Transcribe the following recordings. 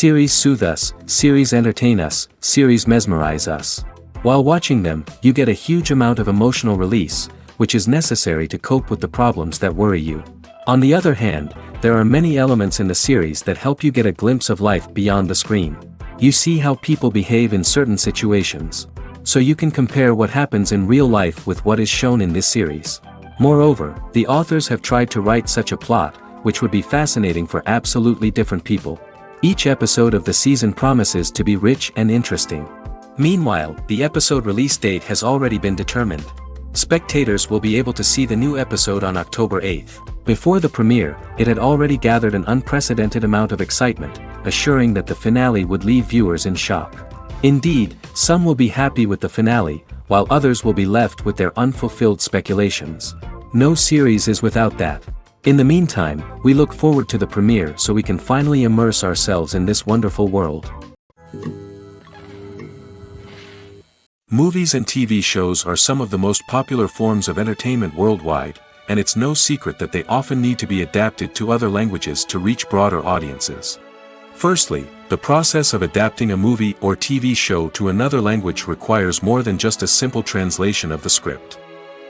Series soothe us, series entertain us, series mesmerize us. While watching them, you get a huge amount of emotional release, which is necessary to cope with the problems that worry you. On the other hand, there are many elements in the series that help you get a glimpse of life beyond the screen. You see how people behave in certain situations. So you can compare what happens in real life with what is shown in this series. Moreover, the authors have tried to write such a plot, which would be fascinating for absolutely different people. Each episode of the season promises to be rich and interesting. Meanwhile, the episode release date has already been determined. Spectators will be able to see the new episode on October 8th. Before the premiere, it had already gathered an unprecedented amount of excitement, assuring that the finale would leave viewers in shock. Indeed, some will be happy with the finale, while others will be left with their unfulfilled speculations. No series is without that. In the meantime, we look forward to the premiere so we can finally immerse ourselves in this wonderful world. Movies and TV shows are some of the most popular forms of entertainment worldwide, and it's no secret that they often need to be adapted to other languages to reach broader audiences. Firstly, the process of adapting a movie or TV show to another language requires more than just a simple translation of the script.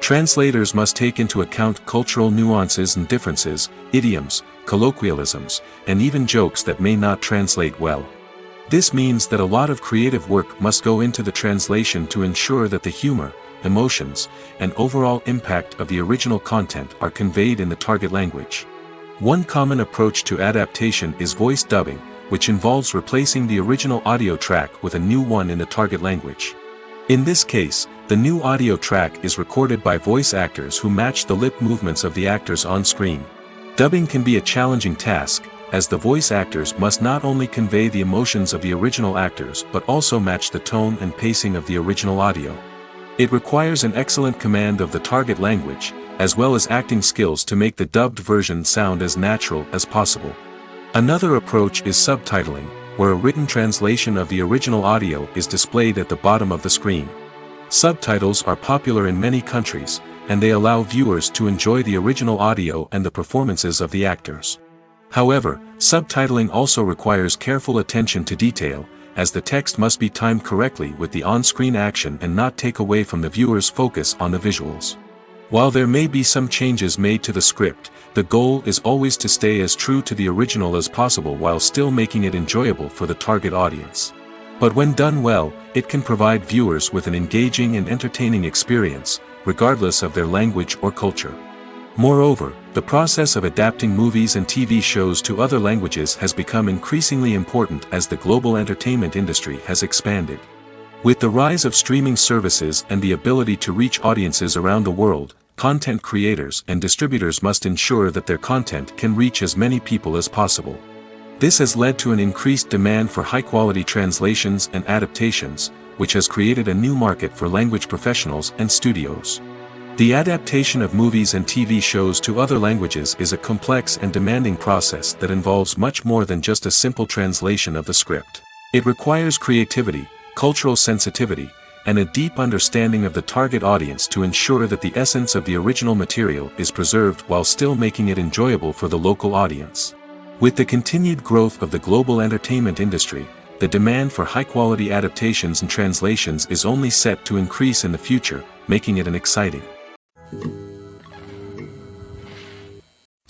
Translators must take into account cultural nuances and differences, idioms, colloquialisms, and even jokes that may not translate well. This means that a lot of creative work must go into the translation to ensure that the humor, emotions, and overall impact of the original content are conveyed in the target language. One common approach to adaptation is voice dubbing, which involves replacing the original audio track with a new one in the target language. In this case, the new audio track is recorded by voice actors who match the lip movements of the actors on screen. Dubbing can be a challenging task, as the voice actors must not only convey the emotions of the original actors but also match the tone and pacing of the original audio. It requires an excellent command of the target language, as well as acting skills to make the dubbed version sound as natural as possible. Another approach is subtitling, where a written translation of the original audio is displayed at the bottom of the screen. Subtitles are popular in many countries, and they allow viewers to enjoy the original audio and the performances of the actors. However, subtitling also requires careful attention to detail, as the text must be timed correctly with the on-screen action and not take away from the viewer's focus on the visuals. While there may be some changes made to the script, the goal is always to stay as true to the original as possible while still making it enjoyable for the target audience. But when done well, it can provide viewers with an engaging and entertaining experience, regardless of their language or culture. Moreover, the process of adapting movies and TV shows to other languages has become increasingly important as the global entertainment industry has expanded. With the rise of streaming services and the ability to reach audiences around the world, content creators and distributors must ensure that their content can reach as many people as possible. This has led to an increased demand for high-quality translations and adaptations, which has created a new market for language professionals and studios. The adaptation of movies and TV shows to other languages is a complex and demanding process that involves much more than just a simple translation of the script. It requires creativity, cultural sensitivity, and a deep understanding of the target audience to ensure that the essence of the original material is preserved while still making it enjoyable for the local audience. With the continued growth of the global entertainment industry, the demand for high-quality adaptations and translations is only set to increase in the future, making it an exciting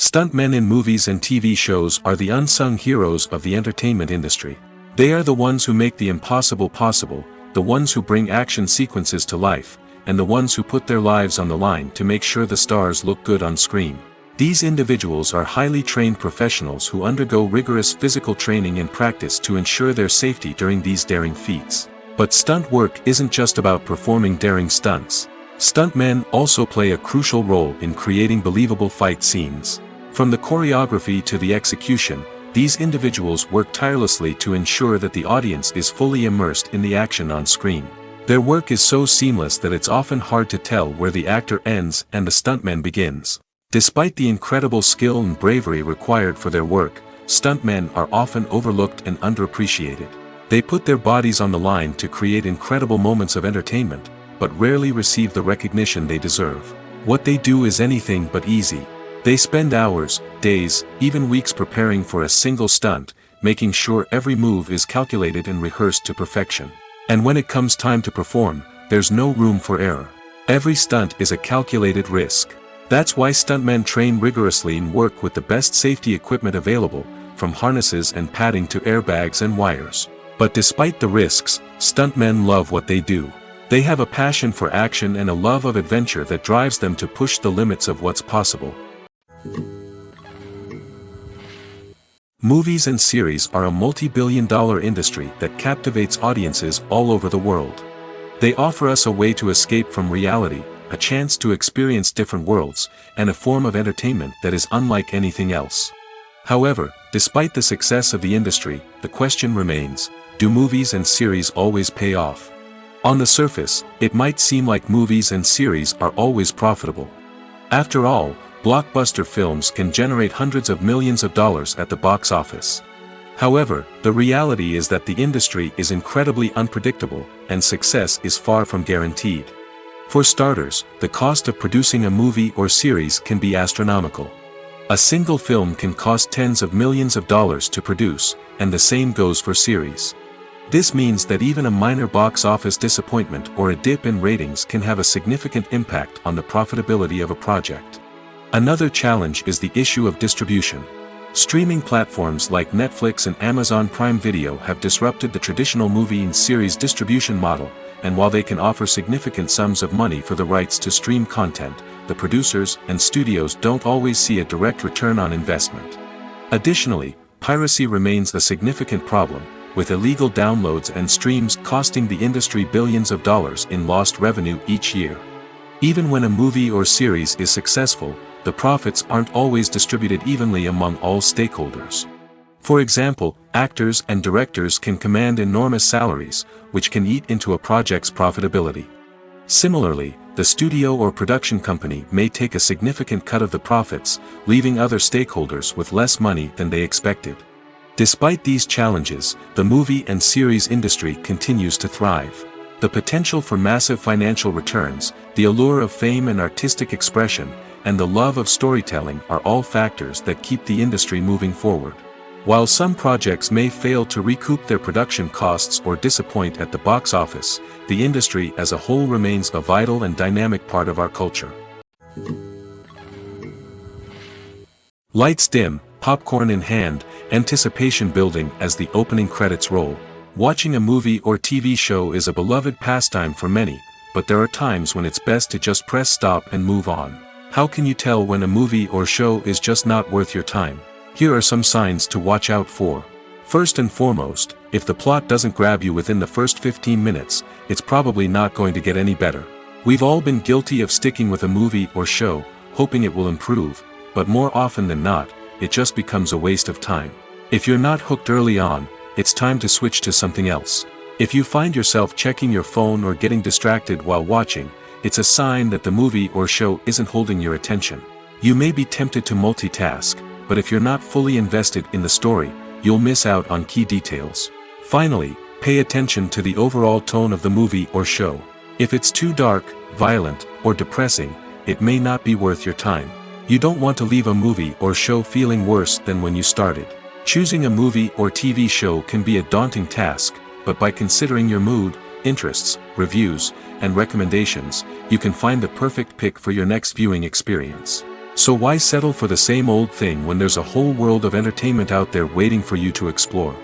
Stuntmen in movies and TV shows are the unsung heroes of the entertainment industry. They are the ones who make the impossible possible, the ones who bring action sequences to life, and the ones who put their lives on the line to make sure the stars look good on screen. These individuals are highly trained professionals who undergo rigorous physical training and practice to ensure their safety during these daring feats. But stunt work isn't just about performing daring stunts. Stuntmen also play a crucial role in creating believable fight scenes. From the choreography to the execution, these individuals work tirelessly to ensure that the audience is fully immersed in the action on screen. Their work is so seamless that it's often hard to tell where the actor ends and the stuntman begins. Despite the incredible skill and bravery required for their work, stuntmen are often overlooked and underappreciated. They put their bodies on the line to create incredible moments of entertainment, but rarely receive the recognition they deserve. What they do is anything but easy. They spend hours, days, even weeks preparing for a single stunt, making sure every move is calculated and rehearsed to perfection. And when it comes time to perform, there's no room for error. Every stunt is a calculated risk. That's why stuntmen train rigorously and work with the best safety equipment available, from harnesses and padding to airbags and wires. But despite the risks, stuntmen love what they do. They have a passion for action and a love of adventure that drives them to push the limits of what's possible. Movies and series are a multi-billion-dollar industry that captivates audiences all over the world. They offer us a way to escape from reality, a chance to experience different worlds, and a form of entertainment that is unlike anything else. However, despite the success of the industry, the question remains, do movies and series always pay off? On the surface, it might seem like movies and series are always profitable. After all, blockbuster films can generate hundreds of millions of dollars at the box office. However, the reality is that the industry is incredibly unpredictable, and success is far from guaranteed. For starters, the cost of producing a movie or series can be astronomical. A single film can cost tens of millions of dollars to produce, and the same goes for series. This means that even a minor box office disappointment or a dip in ratings can have a significant impact on the profitability of a project. Another challenge is the issue of distribution. Streaming platforms like Netflix and Amazon Prime Video have disrupted the traditional movie and series distribution model, and while they can offer significant sums of money for the rights to stream content, the producers and studios don't always see a direct return on investment. Additionally, piracy remains a significant problem, with illegal downloads and streams costing the industry billions of dollars in lost revenue each year. Even when a movie or series is successful, the profits aren't always distributed evenly among all stakeholders. For example, actors and directors can command enormous salaries, which can eat into a project's profitability. Similarly, the studio or production company may take a significant cut of the profits, leaving other stakeholders with less money than they expected. Despite these challenges, the movie and series industry continues to thrive. The potential for massive financial returns, the allure of fame and artistic expression, and the love of storytelling are all factors that keep the industry moving forward. While some projects may fail to recoup their production costs or disappoint at the box office, the industry as a whole remains a vital and dynamic part of our culture. Lights dim, popcorn in hand, anticipation building as the opening credits roll. Watching a movie or TV show is a beloved pastime for many, but there are times when it's best to just press stop and move on. How can you tell when a movie or show is just not worth your time? Here are some signs to watch out for. First and foremost, if the plot doesn't grab you within the first 15 minutes, it's probably not going to get any better. We've all been guilty of sticking with a movie or show, hoping it will improve, but more often than not, it just becomes a waste of time. If you're not hooked early on, it's time to switch to something else. If you find yourself checking your phone or getting distracted while watching, it's a sign that the movie or show isn't holding your attention. You may be tempted to multitask, but if you're not fully invested in the story, you'll miss out on key details. Finally, pay attention to the overall tone of the movie or show. If it's too dark, violent, or depressing, it may not be worth your time. You don't want to leave a movie or show feeling worse than when you started. Choosing a movie or TV show can be a daunting task, but by considering your mood, interests, reviews, and recommendations, you can find the perfect pick for your next viewing experience. So why settle for the same old thing when there's a whole world of entertainment out there waiting for you to explore?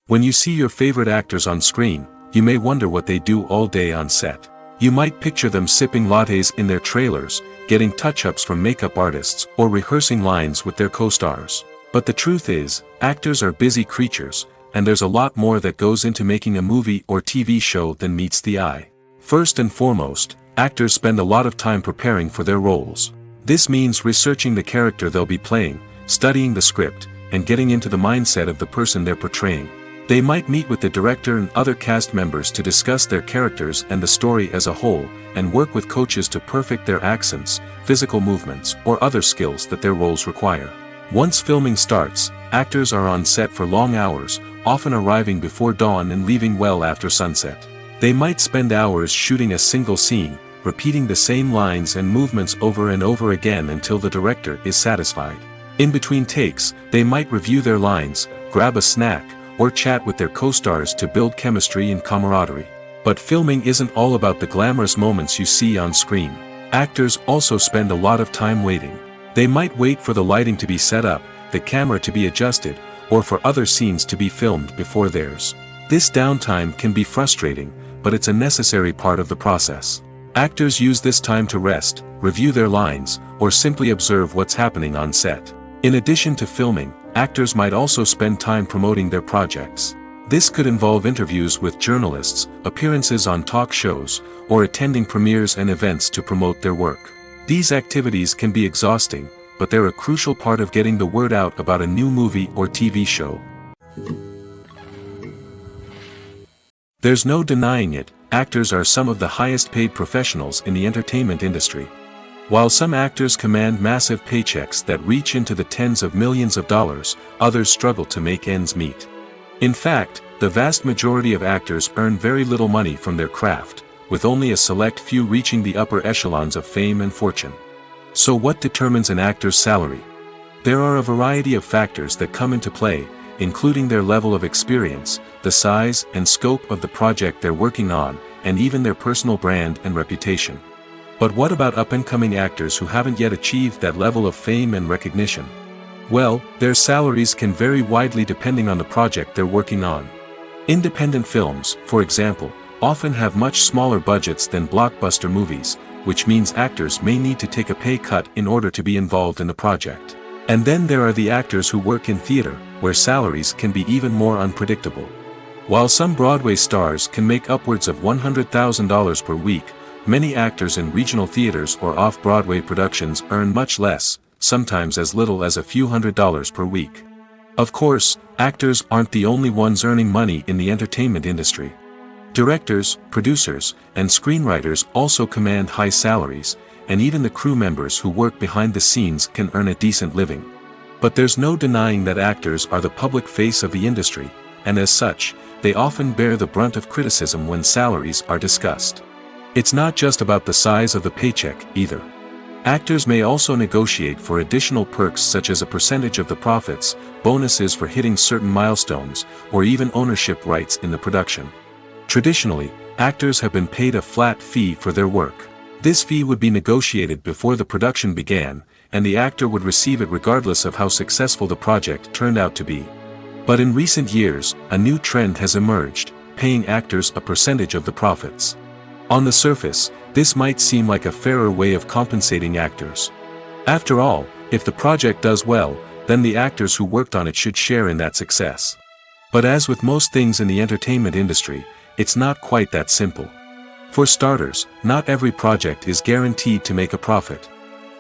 When you see your favorite actors on screen, you may wonder what they do all day on set. You might picture them sipping lattes in their trailers, getting touch-ups from makeup artists, or rehearsing lines with their co-stars. But the truth is, actors are busy creatures, and there's a lot more that goes into making a movie or TV show than meets the eye. First and foremost, actors spend a lot of time preparing for their roles. This means researching the character they'll be playing, studying the script, and getting into the mindset of the person they're portraying. They might meet with the director and other cast members to discuss their characters and the story as a whole, and work with coaches to perfect their accents, physical movements, or other skills that their roles require. Once filming starts, actors are on set for long hours, often arriving before dawn and leaving well after sunset. They might spend hours shooting a single scene, repeating the same lines and movements over and over again until the director is satisfied. In between takes, they might review their lines, grab a snack, or chat with their co-stars to build chemistry and camaraderie. But filming isn't all about the glamorous moments you see on screen. Actors also spend a lot of time waiting. They might wait for the lighting to be set up, the camera to be adjusted, or for other scenes to be filmed before theirs. This downtime can be frustrating, but it's a necessary part of the process. Actors use this time to rest, review their lines, or simply observe what's happening on set. In addition to filming, actors might also spend time promoting their projects. This could involve interviews with journalists, appearances on talk shows, or attending premieres and events to promote their work. These activities can be exhausting, but they're a crucial part of getting the word out about a new movie or TV show. There's no denying it, actors are some of the highest paid professionals in the entertainment industry. While some actors command massive paychecks that reach into the tens of millions of dollars, others struggle to make ends meet. In fact, the vast majority of actors earn very little money from their craft, with only a select few reaching the upper echelons of fame and fortune. So what determines an actor's salary? There are a variety of factors that come into play, including their level of experience, the size and scope of the project they're working on, and even their personal brand and reputation. But what about up-and-coming actors who haven't yet achieved that level of fame and recognition? Well, their salaries can vary widely depending on the project they're working on. Independent films, for example, often have much smaller budgets than blockbuster movies, which means actors may need to take a pay cut in order to be involved in the project. And then there are the actors who work in theater, where salaries can be even more unpredictable. While some Broadway stars can make upwards of $100,000 per week, many actors in regional theaters or off-Broadway productions earn much less, sometimes as little as a few $100s per week. Of course, actors aren't the only ones earning money in the entertainment industry. Directors, producers, and screenwriters also command high salaries, and even the crew members who work behind the scenes can earn a decent living. But there's no denying that actors are the public face of the industry, and as such, they often bear the brunt of criticism when salaries are discussed. It's not just about the size of the paycheck, either. Actors may also negotiate for additional perks such as a percentage of the profits, bonuses for hitting certain milestones, or even ownership rights in the production. Traditionally, actors have been paid a flat fee for their work. This fee would be negotiated before the production began, and the actor would receive it regardless of how successful the project turned out to be. But in recent years, a new trend has emerged, paying actors a percentage of the profits. On the surface, this might seem like a fairer way of compensating actors. After all, if the project does well, then the actors who worked on it should share in that success. But as with most things in the entertainment industry, it's not quite that simple. For starters, not every project is guaranteed to make a profit.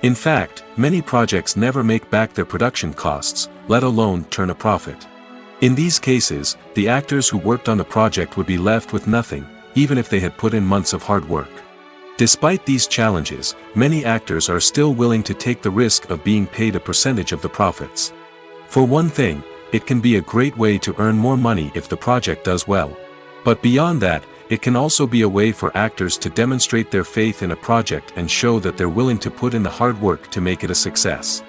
In fact, many projects never make back their production costs, let alone turn a profit. In these cases, the actors who worked on the project would be left with nothing, even if they had put in months of hard work. Despite these challenges, many actors are still willing to take the risk of being paid a percentage of the profits. For one thing, it can be a great way to earn more money if the project does well. But beyond that, it can also be a way for actors to demonstrate their faith in a project and show that they're willing to put in the hard work to make it a success.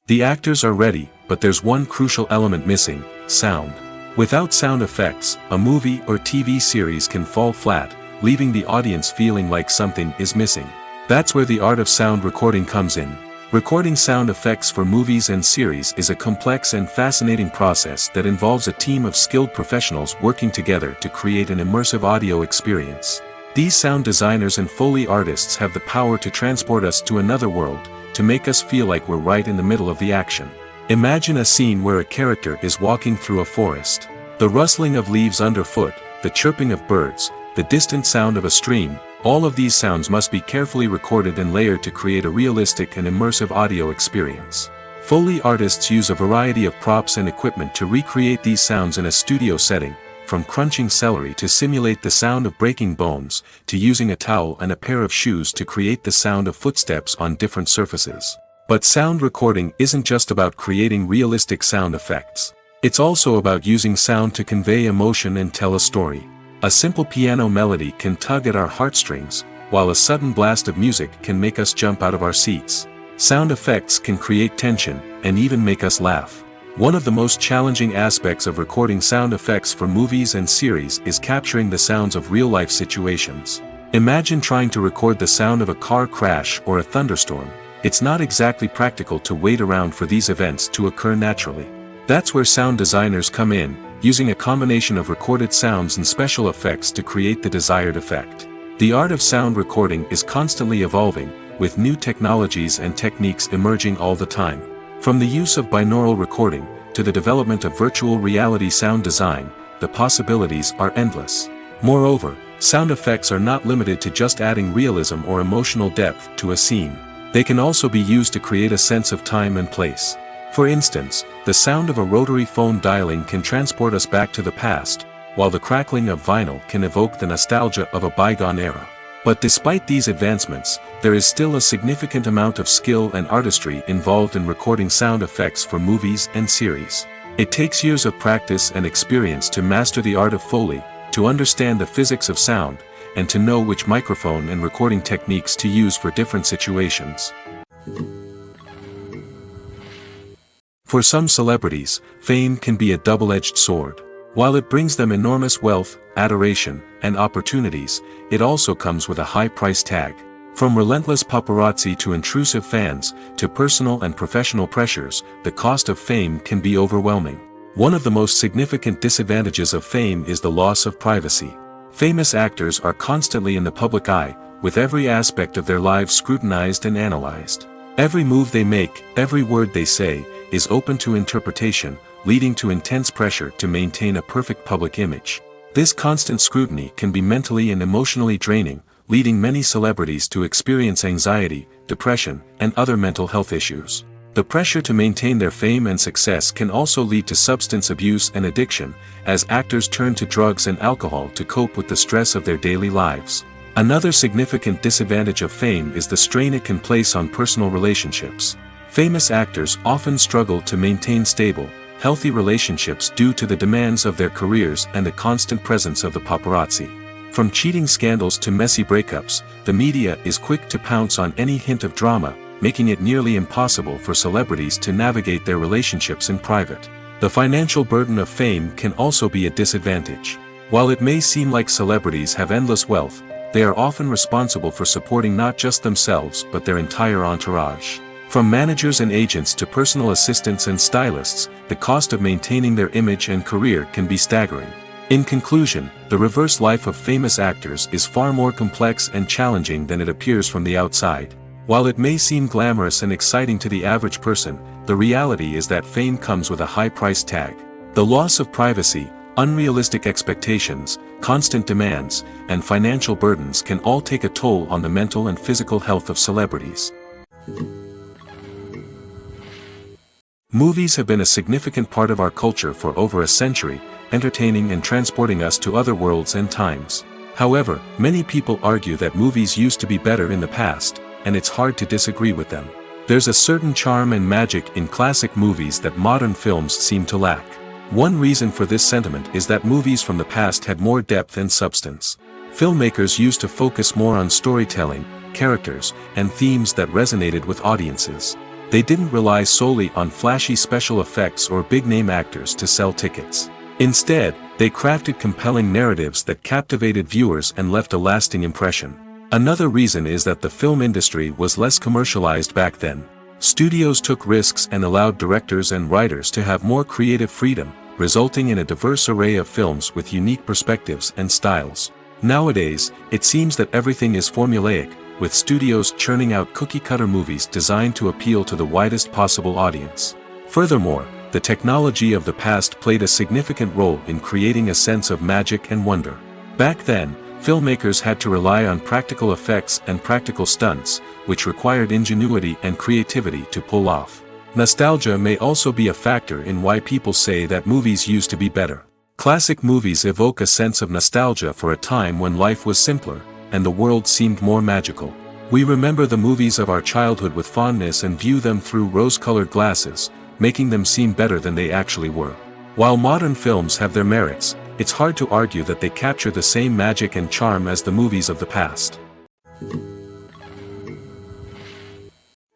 The actors are ready, but there's one crucial element missing: sound. Without sound effects, a movie or TV series can fall flat, leaving the audience feeling like something is missing. That's where the art of sound recording comes in. Recording sound effects for movies and series is a complex and fascinating process that involves a team of skilled professionals working together to create an immersive audio experience. These sound designers and Foley artists have the power to transport us to another world, to make us feel like we're right in the middle of the action. Imagine a scene where a character is walking through a forest. The rustling of leaves underfoot, the chirping of birds, the distant sound of a stream, all of these sounds must be carefully recorded and layered to create a realistic and immersive audio experience. Foley artists use a variety of props and equipment to recreate these sounds in a studio setting, from crunching celery to simulate the sound of breaking bones, to using a towel and a pair of shoes to create the sound of footsteps on different surfaces. But sound recording isn't just about creating realistic sound effects. It's also about using sound to convey emotion and tell a story. A simple piano melody can tug at our heartstrings, while a sudden blast of music can make us jump out of our seats. Sound effects can create tension, and even make us laugh. One of the most challenging aspects of recording sound effects for movies and series is capturing the sounds of real-life situations. Imagine trying to record the sound of a car crash or a thunderstorm. It's not exactly practical to wait around for these events to occur naturally. That's where sound designers come in, using a combination of recorded sounds and special effects to create the desired effect. The art of sound recording is constantly evolving, with new technologies and techniques emerging all the time. From the use of binaural recording, to the development of virtual reality sound design, the possibilities are endless. Moreover, sound effects are not limited to just adding realism or emotional depth to a scene. They can also be used to create a sense of time and place. For instance, the sound of a rotary phone dialing can transport us back to the past, while the crackling of vinyl can evoke the nostalgia of a bygone era. But despite these advancements, there is still a significant amount of skill and artistry involved in recording sound effects for movies and series. It takes years of practice and experience to master the art of Foley, to understand the physics of sound, and to know which microphone and recording techniques to use for different situations. For some celebrities, fame can be a double-edged sword. While it brings them enormous wealth, adoration, and opportunities, it also comes with a high price tag. From relentless paparazzi to intrusive fans, to personal and professional pressures, the cost of fame can be overwhelming. One of the most significant disadvantages of fame is the loss of privacy. Famous actors are constantly in the public eye, with every aspect of their lives scrutinized and analyzed. Every move they make, every word they say, is open to interpretation, leading to intense pressure to maintain a perfect public image. This constant scrutiny can be mentally and emotionally draining, leading many celebrities to experience anxiety, depression, and other mental health issues. The pressure to maintain their fame and success can also lead to substance abuse and addiction, as actors turn to drugs and alcohol to cope with the stress of their daily lives. Another significant disadvantage of fame is the strain it can place on personal relationships. Famous actors often struggle to maintain stable, healthy relationships due to the demands of their careers and the constant presence of the paparazzi. From cheating scandals to messy breakups, the media is quick to pounce on any hint of drama, making it nearly impossible for celebrities to navigate their relationships in private. The financial burden of fame can also be a disadvantage. While it may seem like celebrities have endless wealth, they are often responsible for supporting not just themselves but their entire entourage. From managers and agents to personal assistants and stylists, the cost of maintaining their image and career can be staggering. In conclusion, the reverse life of famous actors is far more complex and challenging than it appears from the outside. While it may seem glamorous and exciting to the average person, the reality is that fame comes with a high price tag. The loss of privacy, unrealistic expectations, constant demands, and financial burdens can all take a toll on the mental and physical health of celebrities. Movies have been a significant part of our culture for over a century, entertaining and transporting us to other worlds and times. However, many people argue that movies used to be better in the past, and it's hard to disagree with them. There's a certain charm and magic in classic movies that modern films seem to lack. One reason for this sentiment is that movies from the past had more depth and substance. Filmmakers used to focus more on storytelling, characters, and themes that resonated with audiences. They didn't rely solely on flashy special effects or big-name actors to sell tickets. Instead, They crafted compelling narratives that captivated viewers and left a lasting impression. Another reason is that the film industry was less commercialized back then. Studios took risks and allowed directors and writers to have more creative freedom, resulting in a diverse array of films with unique perspectives and styles. Nowadays, it seems that everything is formulaic, with studios churning out cookie-cutter movies designed to appeal to the widest possible audience. Furthermore, the technology of the past played a significant role in creating a sense of magic and wonder. Back then, filmmakers had to rely on practical effects and practical stunts, which required ingenuity and creativity to pull off. Nostalgia may also be a factor in why people say that movies used to be better. Classic movies evoke a sense of nostalgia for a time when life was simpler, and the world seemed more magical. We remember the movies of our childhood with fondness and view them through rose-colored glasses, making them seem better than they actually were. While modern films have their merits, it's hard to argue that they capture the same magic and charm as the movies of the past.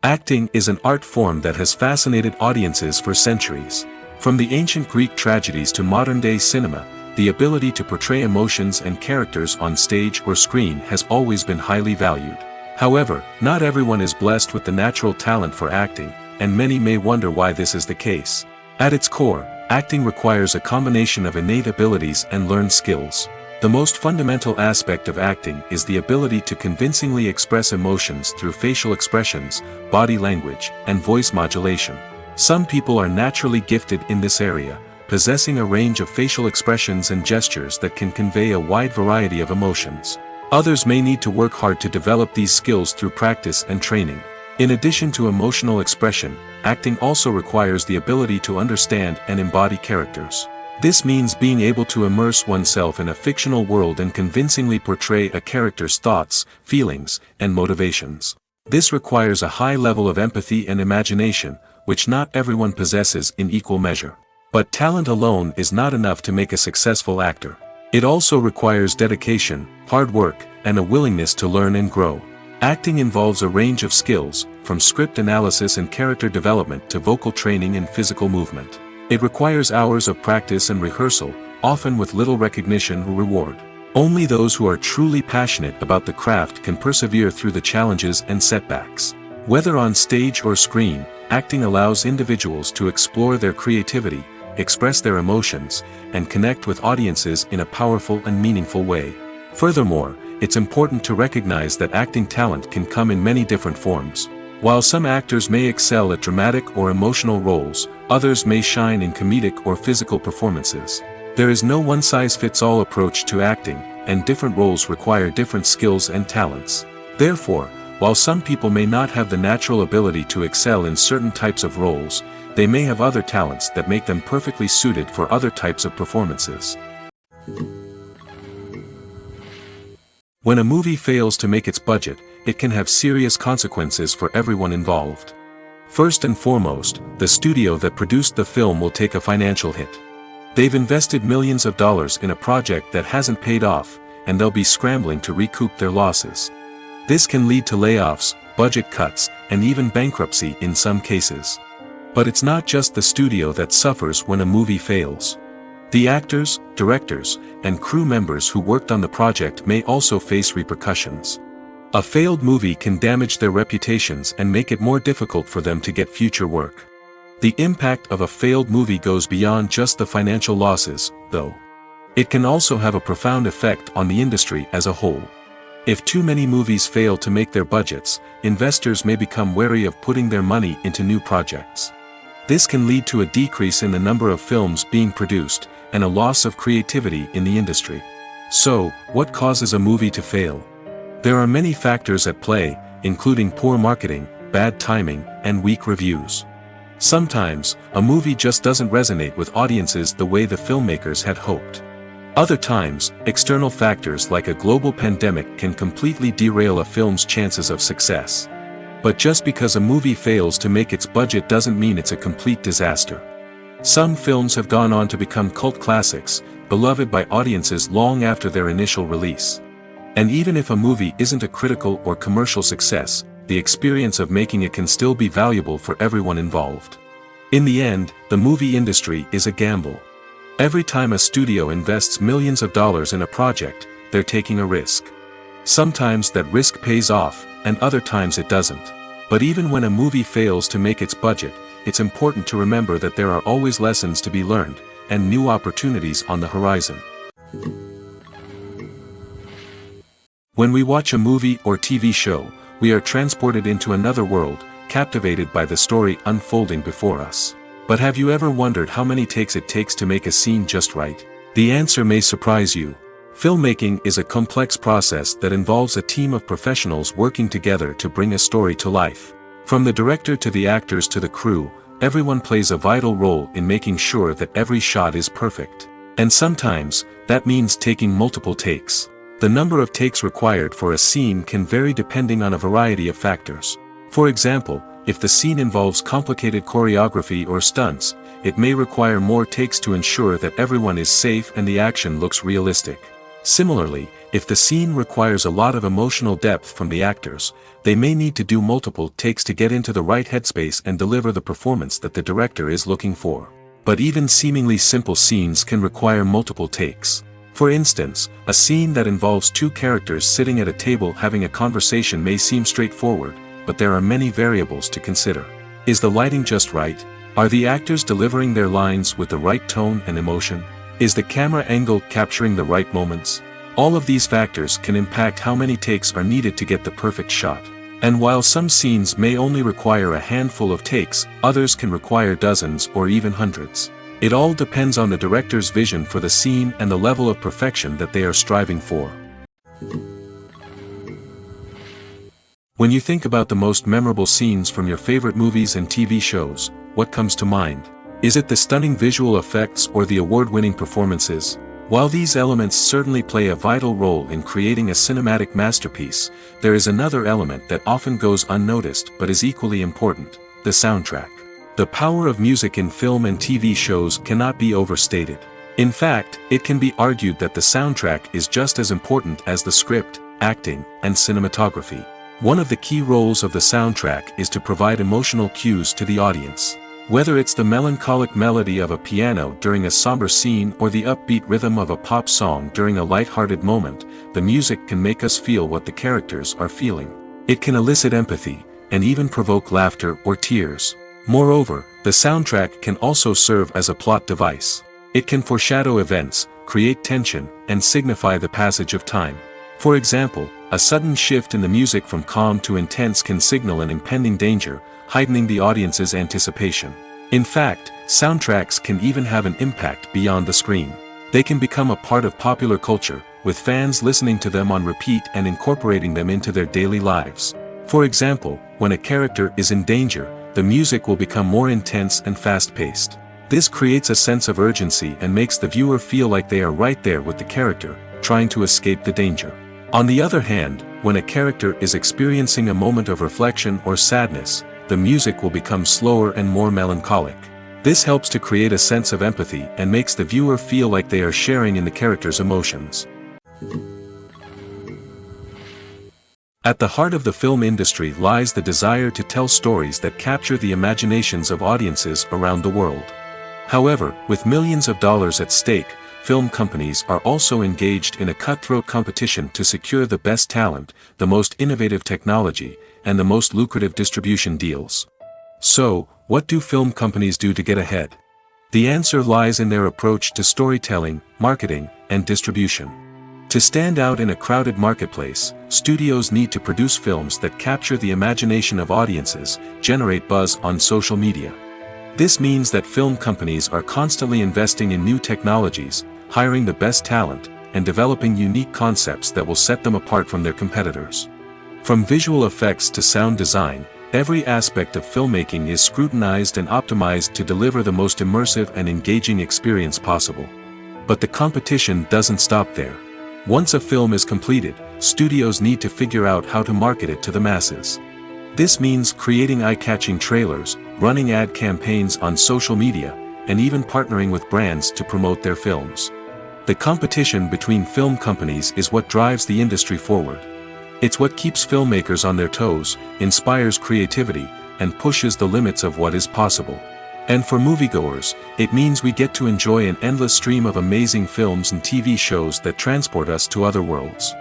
Acting is an art form that has fascinated audiences for centuries. From the ancient Greek tragedies to modern-day cinema, the ability to portray emotions and characters on stage or screen has always been highly valued. However, not everyone is blessed with the natural talent for acting, and many may wonder why this is the case. At its core, acting requires a combination of innate abilities and learned skills. The most fundamental aspect of acting is the ability to convincingly express emotions through facial expressions, body language, and voice modulation. Some people are naturally gifted in this area, possessing a range of facial expressions and gestures that can convey a wide variety of emotions. Others may need to work hard to develop these skills through practice and training. In addition to emotional expression, acting also requires the ability to understand and embody characters. This means being able to immerse oneself in a fictional world and convincingly portray a character's thoughts, feelings, and motivations. This requires a high level of empathy and imagination, which not everyone possesses in equal measure. But talent alone is not enough to make a successful actor. It also requires dedication, hard work, and a willingness to learn and grow. Acting involves a range of skills, from script analysis and character development to vocal training and physical movement. It requires hours of practice and rehearsal, often with little recognition or reward. Only those who are truly passionate about the craft can persevere through the challenges and setbacks. Whether on stage or screen, acting allows individuals to explore their creativity, express their emotions, and connect with audiences in a powerful and meaningful way. Furthermore, it's important to recognize that acting talent can come in many different forms. While some actors may excel at dramatic or emotional roles, others may shine in comedic or physical performances. There is no one-size-fits-all approach to acting, and different roles require different skills and talents. Therefore, while some people may not have the natural ability to excel in certain types of roles, they may have other talents that make them perfectly suited for other types of performances. When a movie fails to make its budget, it can have serious consequences for everyone involved. First and foremost, the studio that produced the film will take a financial hit. They've invested millions of dollars in a project that hasn't paid off, and they'll be scrambling to recoup their losses. This can lead to layoffs, budget cuts, and even bankruptcy in some cases. But it's not just the studio that suffers when a movie fails. The actors, directors, and crew members who worked on the project may also face repercussions. A failed movie can damage their reputations and make it more difficult for them to get future work. The impact of a failed movie goes beyond just the financial losses, though. It can also have a profound effect on the industry as a whole. If too many movies fail to make their budgets, investors may become wary of putting their money into new projects. This can lead to a decrease in the number of films being produced, and a loss of creativity in the industry. So, what causes a movie to fail? There are many factors at play, including poor marketing, bad timing, and weak reviews. Sometimes, a movie just doesn't resonate with audiences the way the filmmakers had hoped. Other times, external factors like a global pandemic can completely derail a film's chances of success. But just because a movie fails to make its budget doesn't mean it's a complete disaster. Some films have gone on to become cult classics, beloved by audiences long after their initial release. And even if a movie isn't a critical or commercial success, the experience of making it can still be valuable for everyone involved. In the end, the movie industry is a gamble. Every time a studio invests millions of dollars in a project, they're taking a risk. Sometimes that risk pays off, and other times it doesn't. But even when a movie fails to make its budget, it's important to remember that there are always lessons to be learned, and new opportunities on the horizon. When we watch a movie or TV show, we are transported into another world, captivated by the story unfolding before us. But have you ever wondered how many takes it takes to make a scene just right? The answer may surprise you. Filmmaking is a complex process that involves a team of professionals working together to bring a story to life. From the director to the actors to the crew, everyone plays a vital role in making sure that every shot is perfect. And sometimes, that means taking multiple takes. The number of takes required for a scene can vary depending on a variety of factors. For example, if the scene involves complicated choreography or stunts, it may require more takes to ensure that everyone is safe and the action looks realistic. Similarly, if the scene requires a lot of emotional depth from the actors, they may need to do multiple takes to get into the right headspace and deliver the performance that the director is looking for. But even seemingly simple scenes can require multiple takes. For instance, a scene that involves two characters sitting at a table having a conversation may seem straightforward, but there are many variables to consider. Is the lighting just right? Are the actors delivering their lines with the right tone and emotion? Is the camera angle capturing the right moments? All of these factors can impact how many takes are needed to get the perfect shot. And while some scenes may only require a handful of takes, others can require dozens or even hundreds. It all depends on the director's vision for the scene and the level of perfection that they are striving for. When you think about the most memorable scenes from your favorite movies and TV shows, what comes to mind? Is it the stunning visual effects or the award-winning performances? While these elements certainly play a vital role in creating a cinematic masterpiece, there is another element that often goes unnoticed but is equally important: the soundtrack. The power of music in film and TV shows cannot be overstated. In fact, it can be argued that the soundtrack is just as important as the script, acting, and cinematography. One of the key roles of the soundtrack is to provide emotional cues to the audience. Whether it's the melancholic melody of a piano during a somber scene or the upbeat rhythm of a pop song during a light-hearted moment, the music can make us feel what the characters are feeling. It can elicit empathy, and even provoke laughter or tears. Moreover, the soundtrack can also serve as a plot device. It can foreshadow events, create tension, and signify the passage of time. For example, a sudden shift in the music from calm to intense can signal an impending danger, heightening the audience's anticipation. In fact, soundtracks can even have an impact beyond the screen. They can become a part of popular culture, with fans listening to them on repeat and incorporating them into their daily lives. For example, when a character is in danger, the music will become more intense and fast-paced. This creates a sense of urgency and makes the viewer feel like they are right there with the character, trying to escape the danger. On the other hand, when a character is experiencing a moment of reflection or sadness, the music will become slower and more melancholic. This helps to create a sense of empathy and makes the viewer feel like they are sharing in the character's emotions. At the heart of the film industry lies the desire to tell stories that capture the imaginations of audiences around the world. However, with millions of dollars at stake, film companies are also engaged in a cutthroat competition to secure the best talent, the most innovative technology, and the most lucrative distribution deals. So, what do film companies do to get ahead? The answer lies in their approach to storytelling, marketing, and distribution. To stand out in a crowded marketplace, studios need to produce films that capture the imagination of audiences, generate buzz on social media. This means that film companies are constantly investing in new technologies, hiring the best talent, and developing unique concepts that will set them apart from their competitors. From visual effects to sound design, every aspect of filmmaking is scrutinized and optimized to deliver the most immersive and engaging experience possible. But the competition doesn't stop there. Once a film is completed, studios need to figure out how to market it to the masses. This means creating eye-catching trailers, running ad campaigns on social media, and even partnering with brands to promote their films. The competition between film companies is what drives the industry forward. It's what keeps filmmakers on their toes, inspires creativity, and pushes the limits of what is possible. And for moviegoers, it means we get to enjoy an endless stream of amazing films and TV shows that transport us to other worlds.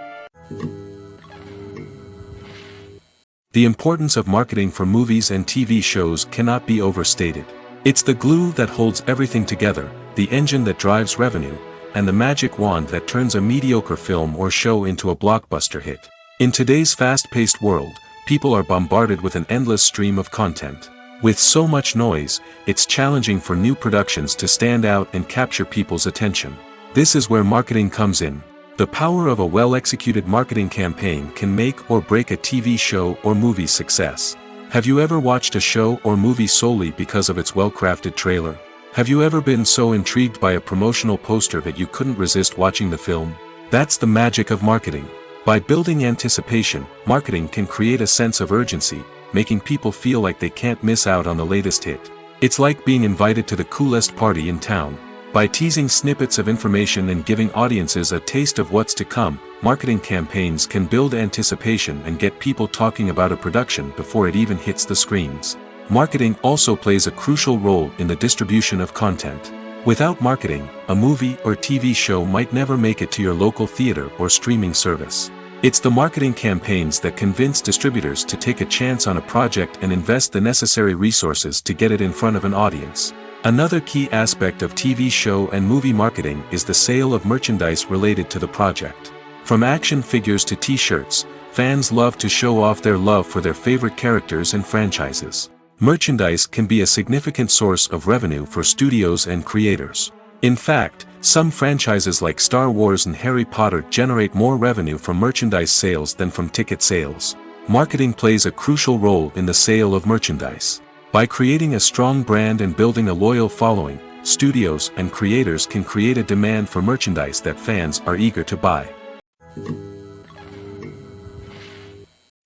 The importance of marketing for movies and TV shows cannot be overstated. It's the glue that holds everything together, the engine that drives revenue, and the magic wand that turns a mediocre film or show into a blockbuster hit. In today's fast-paced world, people are bombarded with an endless stream of content. With so much noise, it's challenging for new productions to stand out and capture people's attention. This is where marketing comes in. The power of a well-executed marketing campaign can make or break a TV show or movie's success. Have you ever watched a show or movie solely because of its well-crafted trailer? Have you ever been so intrigued by a promotional poster that you couldn't resist watching the film? That's the magic of marketing. By building anticipation, marketing can create a sense of urgency, making people feel like they can't miss out on the latest hit. It's like being invited to the coolest party in town. By teasing snippets of information and giving audiences a taste of what's to come, marketing campaigns can build anticipation and get people talking about a production before it even hits the screens. Marketing also plays a crucial role in the distribution of content. Without marketing, a movie or TV show might never make it to your local theater or streaming service. It's the marketing campaigns that convince distributors to take a chance on a project and invest the necessary resources to get it in front of an audience. Another key aspect of TV show and movie marketing is the sale of merchandise related to the project. From action figures to t-shirts, fans love to show off their love for their favorite characters and franchises. Merchandise can be a significant source of revenue for studios and creators. In fact, some franchises like Star Wars and Harry Potter generate more revenue from merchandise sales than from ticket sales. Marketing plays a crucial role in the sale of merchandise. By creating a strong brand and building a loyal following, studios and creators can create a demand for merchandise that fans are eager to buy.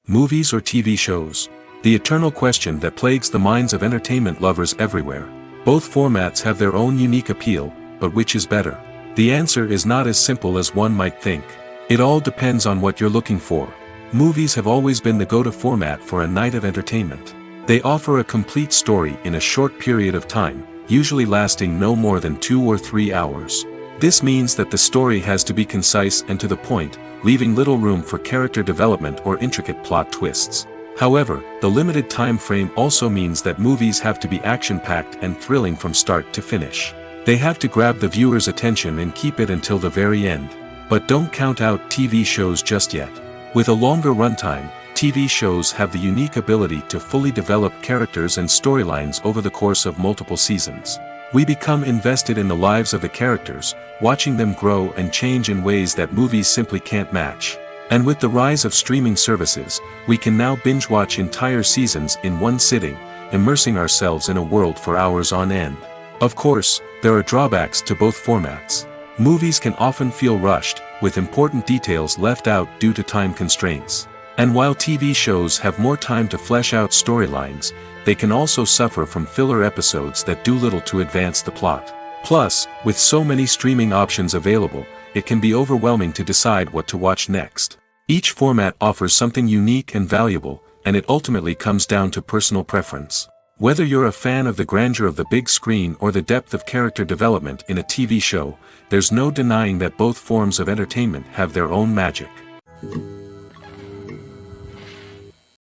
Movies or TV shows? The eternal question that plagues the minds of entertainment lovers everywhere. Both formats have their own unique appeal, but which is better? The answer is not as simple as one might think. It all depends on what you're looking for. Movies have always been the go-to format for a night of entertainment. They offer a complete story in a short period of time, usually lasting no more than 2 or 3 hours. This means that the story has to be concise and to the point, leaving little room for character development or intricate plot twists. However, the limited time frame also means that movies have to be action-packed and thrilling from start to finish. They have to grab the viewer's attention and keep it until the very end. But don't count out TV shows just yet. With a longer runtime, TV shows have the unique ability to fully develop characters and storylines over the course of multiple seasons. We become invested in the lives of the characters, watching them grow and change in ways that movies simply can't match. And with the rise of streaming services, we can now binge-watch entire seasons in one sitting, immersing ourselves in a world for hours on end. Of course, there are drawbacks to both formats. Movies can often feel rushed, with important details left out due to time constraints. And while TV shows have more time to flesh out storylines, they can also suffer from filler episodes that do little to advance the plot. Plus, with so many streaming options available, it can be overwhelming to decide what to watch next. Each format offers something unique and valuable, and it ultimately comes down to personal preference. Whether you're a fan of the grandeur of the big screen or the depth of character development in a TV show, there's no denying that both forms of entertainment have their own magic.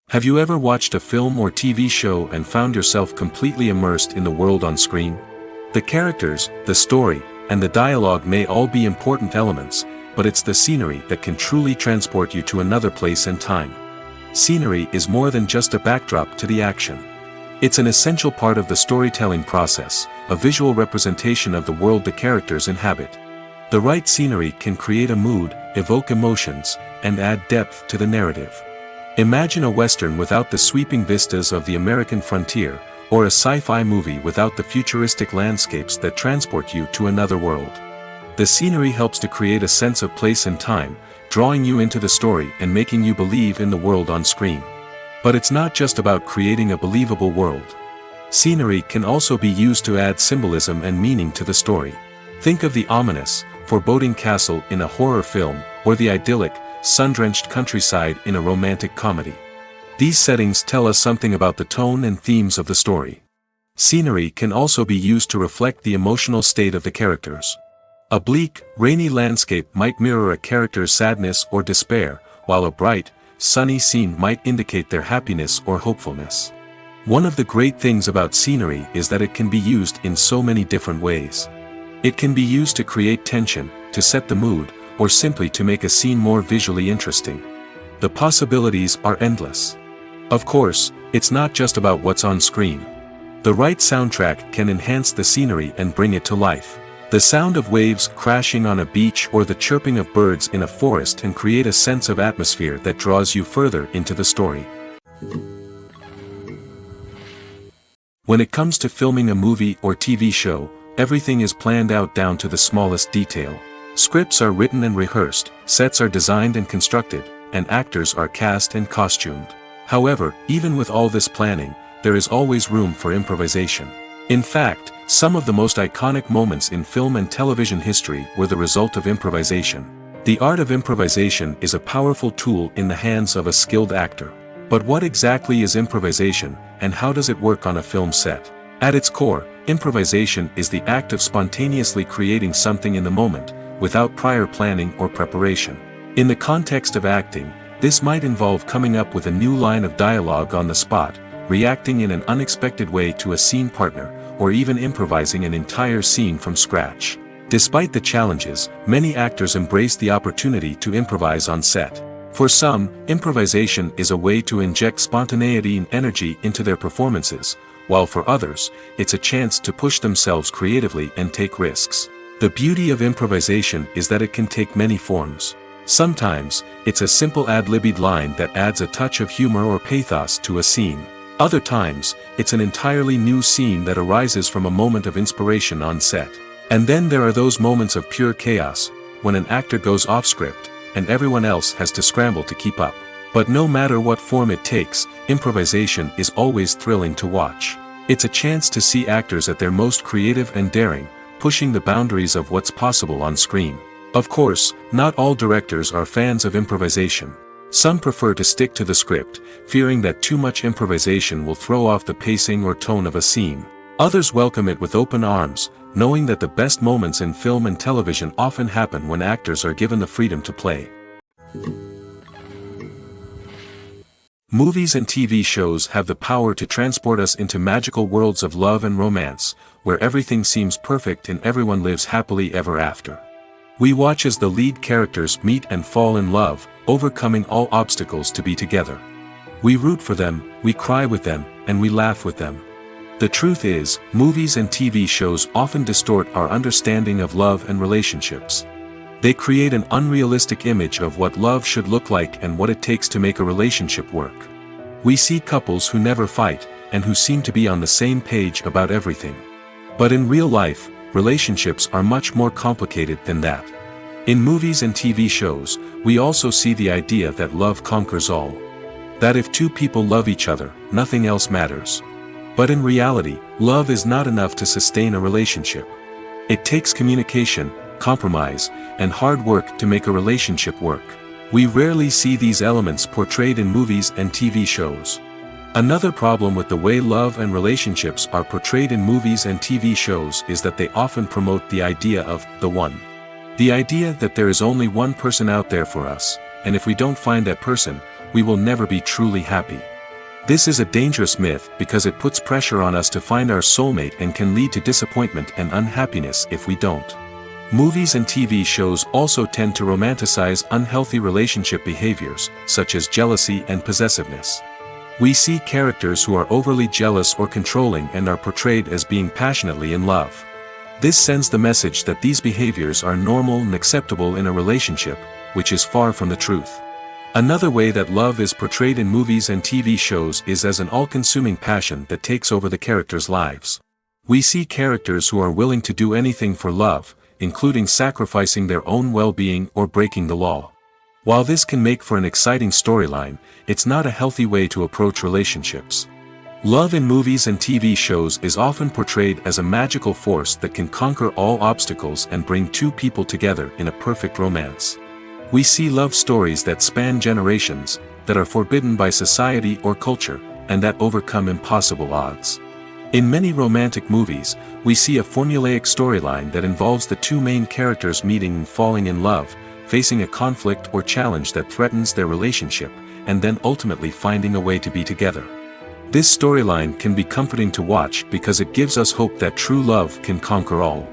Have you ever watched a film or TV show and found yourself completely immersed in the world on screen? The characters, the story, and the dialogue may all be important elements, but it's the scenery that can truly transport you to another place and time. Scenery is more than just a backdrop to the action. It's an essential part of the storytelling process, a visual representation of the world the characters inhabit. The right scenery can create a mood, evoke emotions, and add depth to the narrative. Imagine a Western without the sweeping vistas of the American frontier, or a sci-fi movie without the futuristic landscapes that transport you to another world. The scenery helps to create a sense of place and time, drawing you into the story and making you believe in the world on screen. But it's not just about creating a believable world. Scenery can also be used to add symbolism and meaning to the story. Think of the ominous, foreboding castle in a horror film, or the idyllic, sun-drenched countryside in a romantic comedy. These settings tell us something about the tone and themes of the story. Scenery can also be used to reflect the emotional state of the characters. A bleak, rainy landscape might mirror a character's sadness or despair, while a bright, sunny scene might indicate their happiness or hopefulness. One of the great things about scenery is that it can be used in so many different ways. It can be used to create tension, to set the mood, or simply to make a scene more visually interesting. The possibilities are endless. Of course, it's not just about what's on screen. The right soundtrack can enhance the scenery and bring it to life. The sound of waves crashing on a beach or the chirping of birds in a forest can create a sense of atmosphere that draws you further into the story. When it comes to filming a movie or TV show, everything is planned out down to the smallest detail. Scripts are written and rehearsed, sets are designed and constructed, and actors are cast and costumed. However, even with all this planning, there is always room for improvisation. In fact, some of the most iconic moments in film and television history were the result of improvisation. The art of improvisation is a powerful tool in the hands of a skilled actor. But what exactly is improvisation, and how does it work on a film set? At its core, improvisation is the act of spontaneously creating something in the moment, without prior planning or preparation. In the context of acting, this might involve coming up with a new line of dialogue on the spot, reacting in an unexpected way to a scene partner, or even improvising an entire scene from scratch. Despite the challenges, many actors embrace the opportunity to improvise on set. For some, improvisation is a way to inject spontaneity and energy into their performances, while for others, it's a chance to push themselves creatively and take risks. The beauty of improvisation is that it can take many forms. Sometimes, it's a simple ad-libbed line that adds a touch of humor or pathos to a scene. Other times, it's an entirely new scene that arises from a moment of inspiration on set. And then there are those moments of pure chaos, when an actor goes off script, and everyone else has to scramble to keep up. But no matter what form it takes, improvisation is always thrilling to watch. It's a chance to see actors at their most creative and daring, pushing the boundaries of what's possible on screen. Of course, not all directors are fans of improvisation. Some prefer to stick to the script, fearing that too much improvisation will throw off the pacing or tone of a scene. Others welcome it with open arms, knowing that the best moments in film and television often happen when actors are given the freedom to play. Movies and TV shows have the power to transport us into magical worlds of love and romance, where everything seems perfect and everyone lives happily ever after. We watch as the lead characters meet and fall in love, overcoming all obstacles to be together. We root for them, we cry with them, and we laugh with them. The truth is, movies and TV shows often distort our understanding of love and relationships. They create an unrealistic image of what love should look like and what it takes to make a relationship work. We see couples who never fight, and who seem to be on the same page about everything. But in real life, relationships are much more complicated than that. In movies and TV shows, we also see the idea that love conquers all. That if two people love each other, nothing else matters. But in reality, love is not enough to sustain a relationship. It takes communication, compromise, and hard work to make a relationship work. We rarely see these elements portrayed in movies and TV shows. Another problem with the way love and relationships are portrayed in movies and TV shows is that they often promote the idea of the one. The idea that there is only one person out there for us, and if we don't find that person, we will never be truly happy. This is a dangerous myth because it puts pressure on us to find our soulmate and can lead to disappointment and unhappiness if we don't. Movies and TV shows also tend to romanticize unhealthy relationship behaviors, such as jealousy and possessiveness. We see characters who are overly jealous or controlling and are portrayed as being passionately in love. This sends the message that these behaviors are normal and acceptable in a relationship, which is far from the truth. Another way that love is portrayed in movies and TV shows is as an all-consuming passion that takes over the characters' lives. We see characters who are willing to do anything for love, including sacrificing their own well-being or breaking the law. While this can make for an exciting storyline, it's not a healthy way to approach relationships. Love in movies and TV shows is often portrayed as a magical force that can conquer all obstacles and bring two people together in a perfect romance. We see love stories that span generations, that are forbidden by society or culture, and that overcome impossible odds. In many romantic movies, we see a formulaic storyline that involves the two main characters meeting and falling in love, facing a conflict or challenge that threatens their relationship, and then ultimately finding a way to be together. This storyline can be comforting to watch because it gives us hope that true love can conquer all.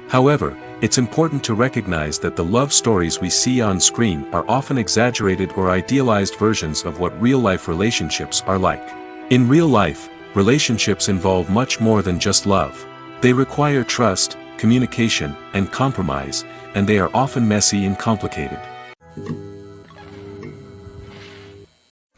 However, it's important to recognize that the love stories we see on screen are often exaggerated or idealized versions of what real-life relationships are like. In real life, relationships involve much more than just love. They require trust, communication, and compromise, and they are often messy and complicated.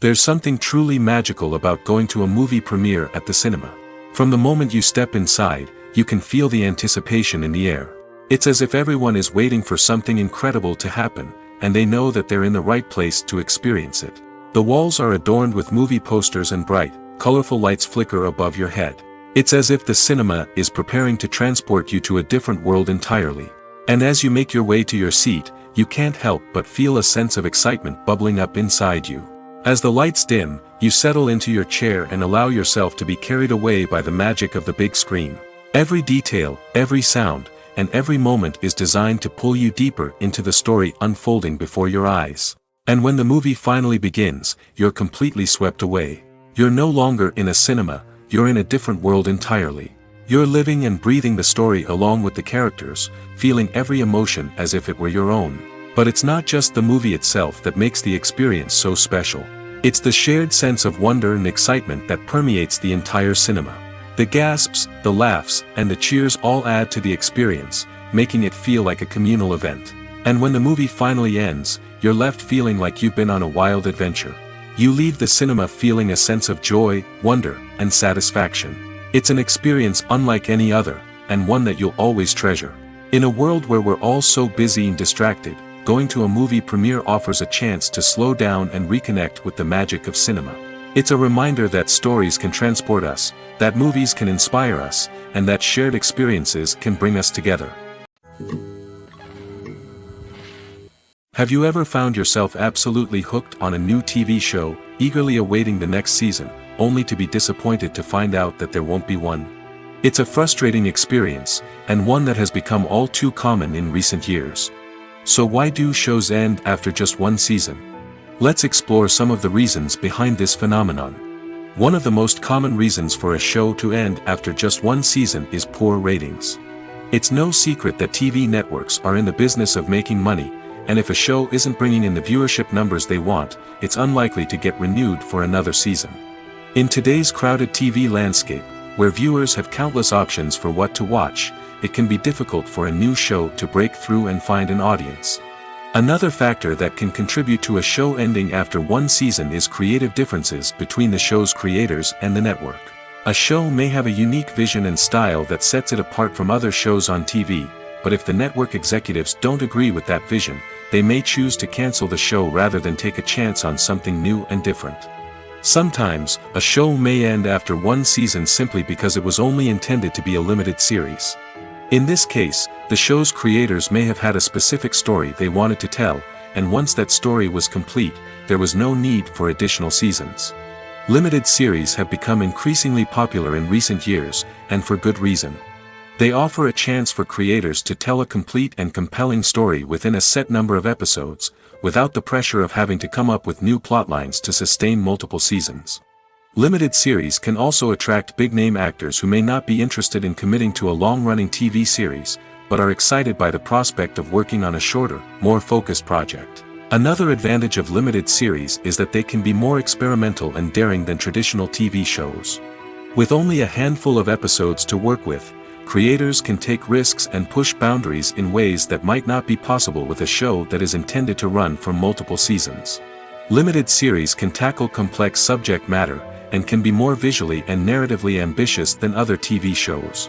There's something truly magical about going to a movie premiere at the cinema. From the moment you step inside, you can feel the anticipation in the air. It's as if everyone is waiting for something incredible to happen, and they know that they're in the right place to experience it. The walls are adorned with movie posters and bright, colorful lights flicker above your head. It's as if the cinema is preparing to transport you to a different world entirely. And as you make your way to your seat, you can't help but feel a sense of excitement bubbling up inside you. As the lights dim, you settle into your chair and allow yourself to be carried away by the magic of the big screen. Every detail, every sound, and every moment is designed to pull you deeper into the story unfolding before your eyes. And when the movie finally begins, you're completely swept away. You're no longer in a cinema, you're in a different world entirely. You're living and breathing the story along with the characters, feeling every emotion as if it were your own. But it's not just the movie itself that makes the experience so special. It's the shared sense of wonder and excitement that permeates the entire cinema. The gasps, the laughs, and the cheers all add to the experience, making it feel like a communal event. And when the movie finally ends, you're left feeling like you've been on a wild adventure. You leave the cinema feeling a sense of joy, wonder, and satisfaction. It's an experience unlike any other, and one that you'll always treasure. In a world where we're all so busy and distracted, going to a movie premiere offers a chance to slow down and reconnect with the magic of cinema. It's a reminder that stories can transport us, that movies can inspire us, and that shared experiences can bring us together. Have you ever found yourself absolutely hooked on a new TV show, eagerly awaiting the next season, only to be disappointed to find out that there won't be one? It's a frustrating experience, and one that has become all too common in recent years. So why do shows end after just one season? Let's explore some of the reasons behind this phenomenon. One of the most common reasons for a show to end after just one season is poor ratings. It's no secret that TV networks are in the business of making money, and if a show isn't bringing in the viewership numbers they want, it's unlikely to get renewed for another season. In today's crowded TV landscape, where viewers have countless options for what to watch, it can be difficult for a new show to break through and find an audience. Another factor that can contribute to a show ending after one season is creative differences between the show's creators and the network. A show may have a unique vision and style that sets it apart from other shows on TV, but if the network executives don't agree with that vision, they may choose to cancel the show rather than take a chance on something new and different. Sometimes, a show may end after one season simply because it was only intended to be a limited series. In this case, the show's creators may have had a specific story they wanted to tell, and once that story was complete, there was no need for additional seasons. Limited series have become increasingly popular in recent years, and for good reason. They offer a chance for creators to tell a complete and compelling story within a set number of episodes, without the pressure of having to come up with new plotlines to sustain multiple seasons. Limited series can also attract big-name actors who may not be interested in committing to a long-running TV series, but are excited by the prospect of working on a shorter, more focused project. Another advantage of limited series is that they can be more experimental and daring than traditional TV shows. With only a handful of episodes to work with, creators can take risks and push boundaries in ways that might not be possible with a show that is intended to run for multiple seasons. Limited series can tackle complex subject matter, and can be more visually and narratively ambitious than other TV shows.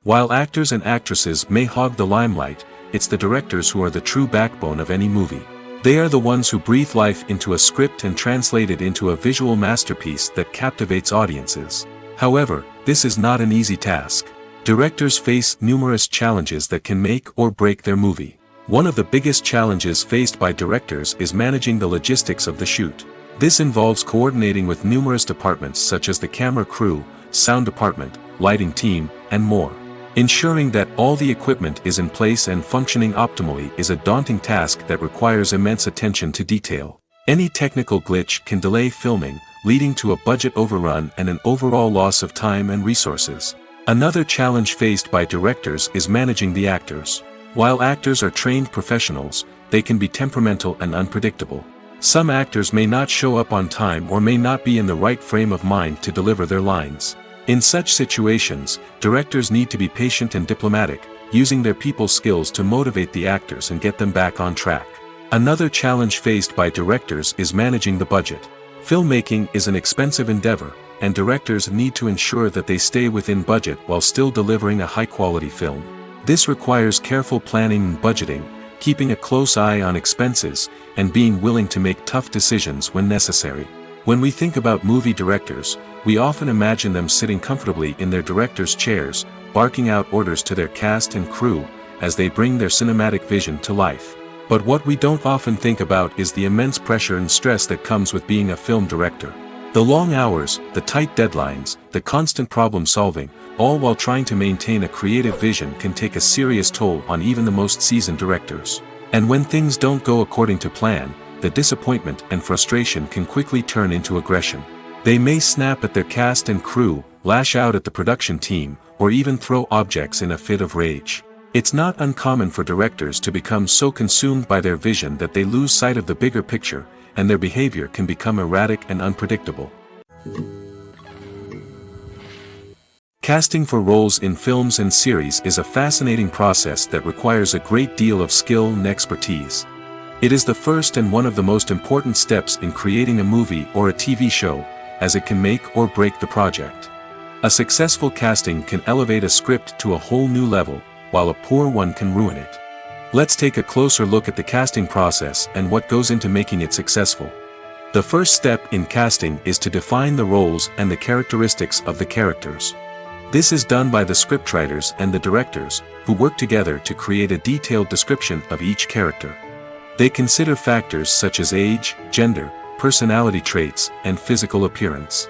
While actors and actresses may hog the limelight, it's the directors who are the true backbone of any movie. They are the ones who breathe life into a script and translate it into a visual masterpiece that captivates audiences. However, this is not an easy task. Directors face numerous challenges that can make or break their movie. One of the biggest challenges faced by directors is managing the logistics of the shoot. This involves coordinating with numerous departments such as the camera crew, sound department, lighting team, and more. Ensuring that all the equipment is in place and functioning optimally is a daunting task that requires immense attention to detail. Any technical glitch can delay filming, leading to a budget overrun and an overall loss of time and resources. Another challenge faced by directors is managing the actors. While actors are trained professionals, they can be temperamental and unpredictable. Some actors may not show up on time or may not be in the right frame of mind to deliver their lines. In such situations, directors need to be patient and diplomatic, using their people skills to motivate the actors and get them back on track. Another challenge faced by directors is managing the budget. Filmmaking is an expensive endeavor, and directors need to ensure that they stay within budget while still delivering a high-quality film. This requires careful planning and budgeting, keeping a close eye on expenses, and being willing to make tough decisions when necessary. When we think about movie directors, we often imagine them sitting comfortably in their director's chairs, barking out orders to their cast and crew, as they bring their cinematic vision to life. But what we don't often think about is the immense pressure and stress that comes with being a film director. The long hours, the tight deadlines, the constant problem solving, all while trying to maintain a creative vision can take a serious toll on even the most seasoned directors. And when things don't go according to plan, the disappointment and frustration can quickly turn into aggression. They may snap at their cast and crew, lash out at the production team, or even throw objects in a fit of rage. It's not uncommon for directors to become so consumed by their vision that they lose sight of the bigger picture, and their behavior can become erratic and unpredictable. Casting for roles in films and series is a fascinating process that requires a great deal of skill and expertise. It is the first and one of the most important steps in creating a movie or a TV show, as it can make or break the project. A successful casting can elevate a script to a whole new level, while a poor one can ruin it. Let's take a closer look at the casting process and what goes into making it successful. The first step in casting is to define the roles and the characteristics of the characters. This is done by the scriptwriters and the directors, who work together to create a detailed description of each character. They consider factors such as age, gender, personality traits, and physical appearance.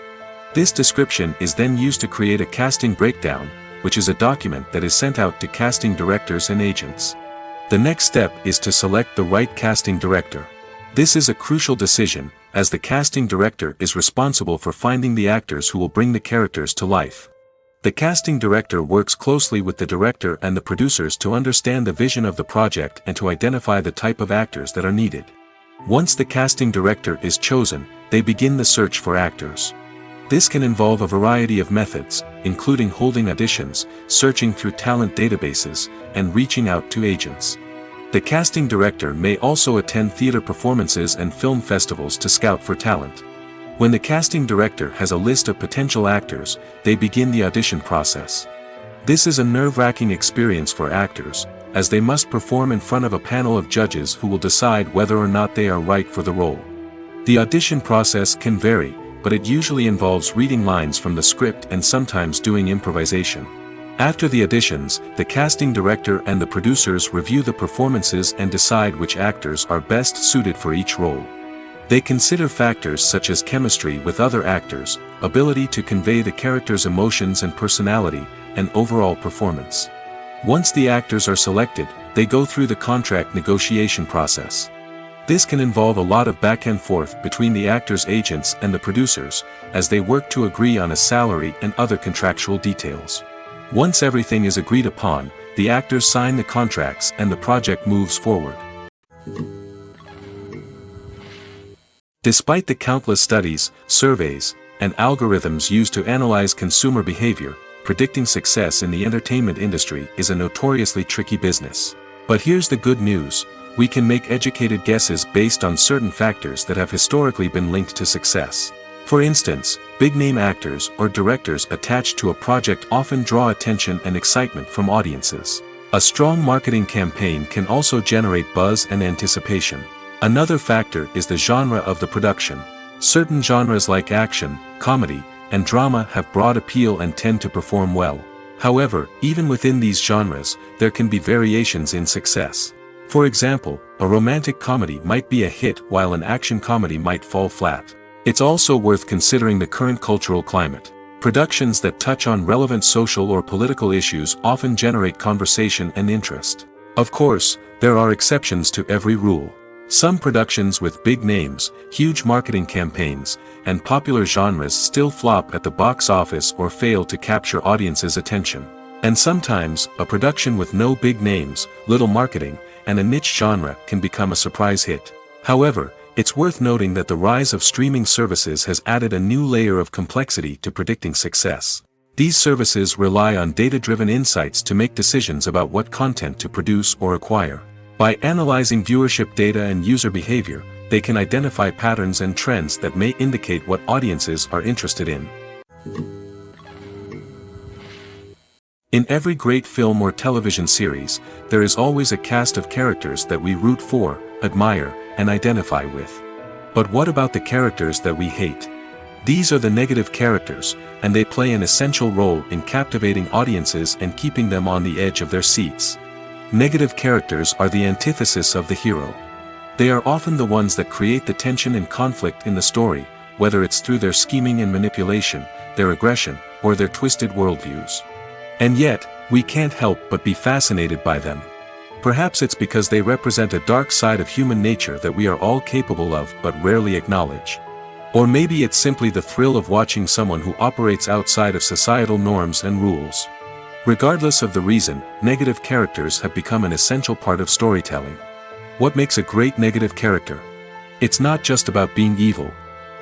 This description is then used to create a casting breakdown, which is a document that is sent out to casting directors and agents. The next step is to select the right casting director. This is a crucial decision, as the casting director is responsible for finding the actors who will bring the characters to life. The casting director works closely with the director and the producers to understand the vision of the project and to identify the type of actors that are needed. Once the casting director is chosen, they begin the search for actors. This can involve a variety of methods, including holding auditions, searching through talent databases, and reaching out to agents. The casting director may also attend theater performances and film festivals to scout for talent. When the casting director has a list of potential actors, they begin the audition process. This is a nerve-wracking experience for actors, as they must perform in front of a panel of judges who will decide whether or not they are right for the role. The audition process can vary, but it usually involves reading lines from the script and sometimes doing improvisation. After the auditions, the casting director and the producers review the performances and decide which actors are best suited for each role. They consider factors such as chemistry with other actors, ability to convey the character's emotions and personality, and overall performance. Once the actors are selected, they go through the contract negotiation process. This can involve a lot of back and forth between the actors' agents and the producers, as they work to agree on a salary and other contractual details. Once everything is agreed upon, the actors sign the contracts and the project moves forward. Despite the countless studies, surveys, and algorithms used to analyze consumer behavior, predicting success in the entertainment industry is a notoriously tricky business. But here's the good news: we can make educated guesses based on certain factors that have historically been linked to success. For instance, big-name actors or directors attached to a project often draw attention and excitement from audiences. A strong marketing campaign can also generate buzz and anticipation. Another factor is the genre of the production. Certain genres like action, comedy, and drama have broad appeal and tend to perform well. However, even within these genres, there can be variations in success. For example, a romantic comedy might be a hit while an action comedy might fall flat. It's also worth considering the current cultural climate. Productions that touch on relevant social or political issues often generate conversation and interest. Of course, there are exceptions to every rule. Some productions with big names, huge marketing campaigns, and popular genres still flop at the box office or fail to capture audiences' attention. And sometimes, a production with no big names, little marketing, and a niche genre can become a surprise hit. However, it's worth noting that the rise of streaming services has added a new layer of complexity to predicting success. These services rely on data-driven insights to make decisions about what content to produce or acquire. By analyzing viewership data and user behavior, they can identify patterns and trends that may indicate what audiences are interested in. In every great film or television series, there is always a cast of characters that we root for, admire, and identify with. But what about the characters that we hate? These are the negative characters, and they play an essential role in captivating audiences and keeping them on the edge of their seats. Negative characters are the antithesis of the hero. They are often the ones that create the tension and conflict in the story, whether it's through their scheming and manipulation, their aggression, or their twisted worldviews. And yet, we can't help but be fascinated by them. Perhaps it's because they represent a dark side of human nature that we are all capable of but rarely acknowledge. Or maybe it's simply the thrill of watching someone who operates outside of societal norms and rules. Regardless of the reason, negative characters have become an essential part of storytelling. What makes a great negative character? It's not just about being evil.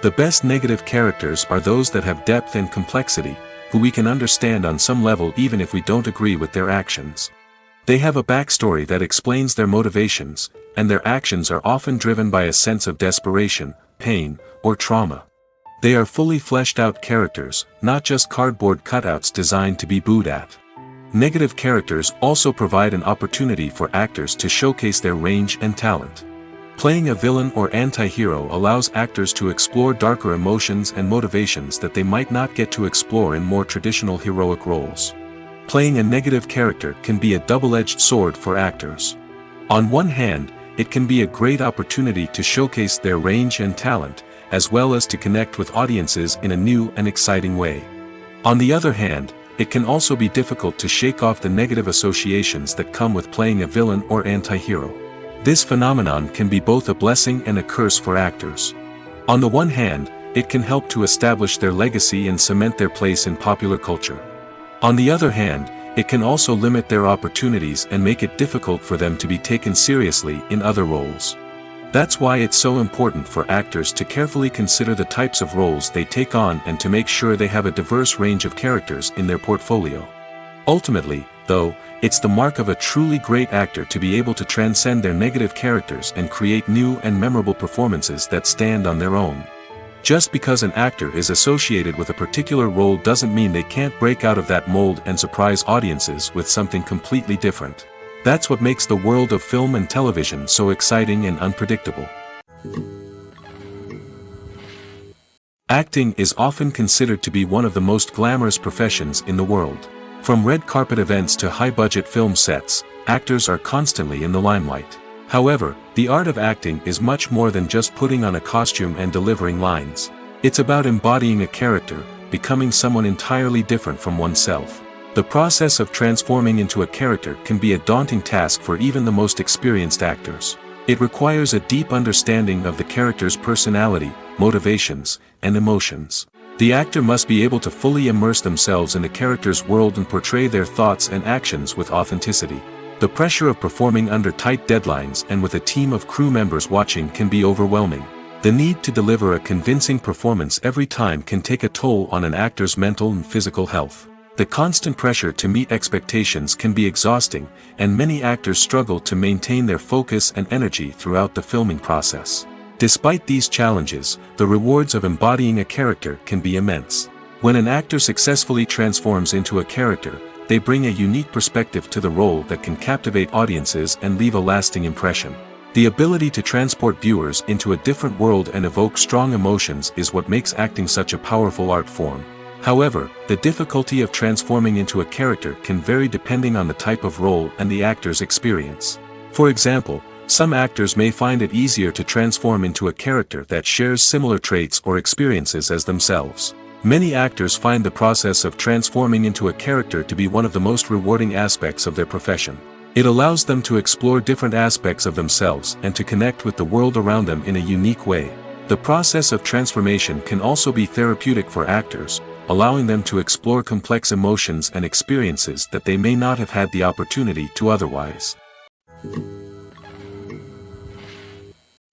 The best negative characters are those that have depth and complexity, who we can understand on some level even if we don't agree with their actions. They have a backstory that explains their motivations, and their actions are often driven by a sense of desperation, pain, or trauma. They are fully fleshed out characters, not just cardboard cutouts designed to be booed at. Negative characters also provide an opportunity for actors to showcase their range and talent. Playing a villain or anti-hero allows actors to explore darker emotions and motivations that they might not get to explore in more traditional heroic roles. Playing a negative character can be a double-edged sword for actors. On one hand, it can be a great opportunity to showcase their range and talent, as well as to connect with audiences in a new and exciting way. On the other hand, it can also be difficult to shake off the negative associations that come with playing a villain or anti-hero. This phenomenon can be both a blessing and a curse for actors. On the one hand, it can help to establish their legacy and cement their place in popular culture. On the other hand, it can also limit their opportunities and make it difficult for them to be taken seriously in other roles. That's why it's so important for actors to carefully consider the types of roles they take on and to make sure they have a diverse range of characters in their portfolio. Ultimately, though, it's the mark of a truly great actor to be able to transcend their negative characters and create new and memorable performances that stand on their own. Just because an actor is associated with a particular role doesn't mean they can't break out of that mold and surprise audiences with something completely different. That's what makes the world of film and television so exciting and unpredictable. Acting is often considered to be one of the most glamorous professions in the world. From red carpet events to high-budget film sets, actors are constantly in the limelight. However, the art of acting is much more than just putting on a costume and delivering lines. It's about embodying a character, becoming someone entirely different from oneself. The process of transforming into a character can be a daunting task for even the most experienced actors. It requires a deep understanding of the character's personality, motivations, and emotions. The actor must be able to fully immerse themselves in the character's world and portray their thoughts and actions with authenticity. The pressure of performing under tight deadlines and with a team of crew members watching can be overwhelming. The need to deliver a convincing performance every time can take a toll on an actor's mental and physical health. The constant pressure to meet expectations can be exhausting, and many actors struggle to maintain their focus and energy throughout the filming process. Despite these challenges, the rewards of embodying a character can be immense. When an actor successfully transforms into a character, they bring a unique perspective to the role that can captivate audiences and leave a lasting impression. The ability to transport viewers into a different world and evoke strong emotions is what makes acting such a powerful art form. However, the difficulty of transforming into a character can vary depending on the type of role and the actor's experience. For example, some actors may find it easier to transform into a character that shares similar traits or experiences as themselves. Many actors find the process of transforming into a character to be one of the most rewarding aspects of their profession. It allows them to explore different aspects of themselves and to connect with the world around them in a unique way. The process of transformation can also be therapeutic for actors, allowing them to explore complex emotions and experiences that they may not have had the opportunity to otherwise.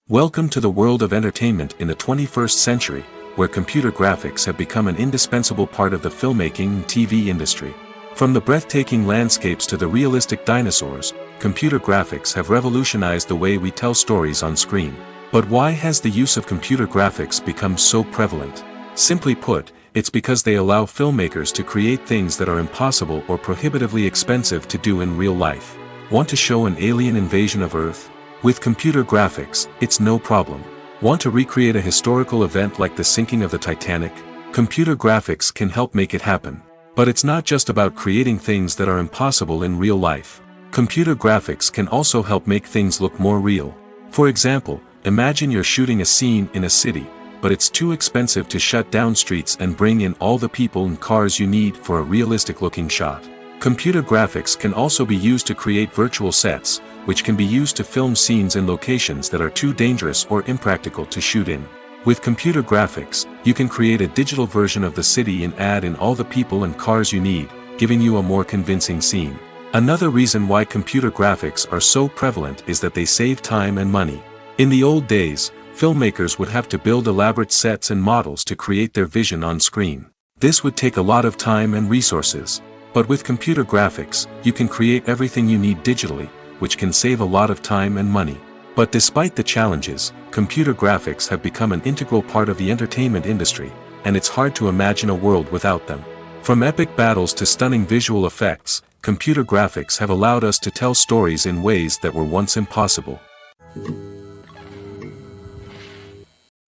Welcome to the world of entertainment in the 21st century, where computer graphics have become an indispensable part of the filmmaking and TV industry. From the breathtaking landscapes to the realistic dinosaurs, computer graphics have revolutionized the way we tell stories on screen. But why has the use of computer graphics become so prevalent? Simply put, it's because they allow filmmakers to create things that are impossible or prohibitively expensive to do in real life. Want to show an alien invasion of Earth? With computer graphics, it's no problem. Want to recreate a historical event like the sinking of the Titanic? Computer graphics can help make it happen. But it's not just about creating things that are impossible in real life. Computer graphics can also help make things look more real. For example, imagine you're shooting a scene in a city, but it's too expensive to shut down streets and bring in all the people and cars you need for a realistic-looking shot. Computer graphics can also be used to create virtual sets, which can be used to film scenes in locations that are too dangerous or impractical to shoot in. With computer graphics, you can create a digital version of the city and add in all the people and cars you need, giving you a more convincing scene. Another reason why computer graphics are so prevalent is that they save time and money. In the old days, filmmakers would have to build elaborate sets and models to create their vision on screen. This would take a lot of time and resources. But with computer graphics, you can create everything you need digitally, which can save a lot of time and money. But despite the challenges, computer graphics have become an integral part of the entertainment industry, and it's hard to imagine a world without them. From epic battles to stunning visual effects, computer graphics have allowed us to tell stories in ways that were once impossible.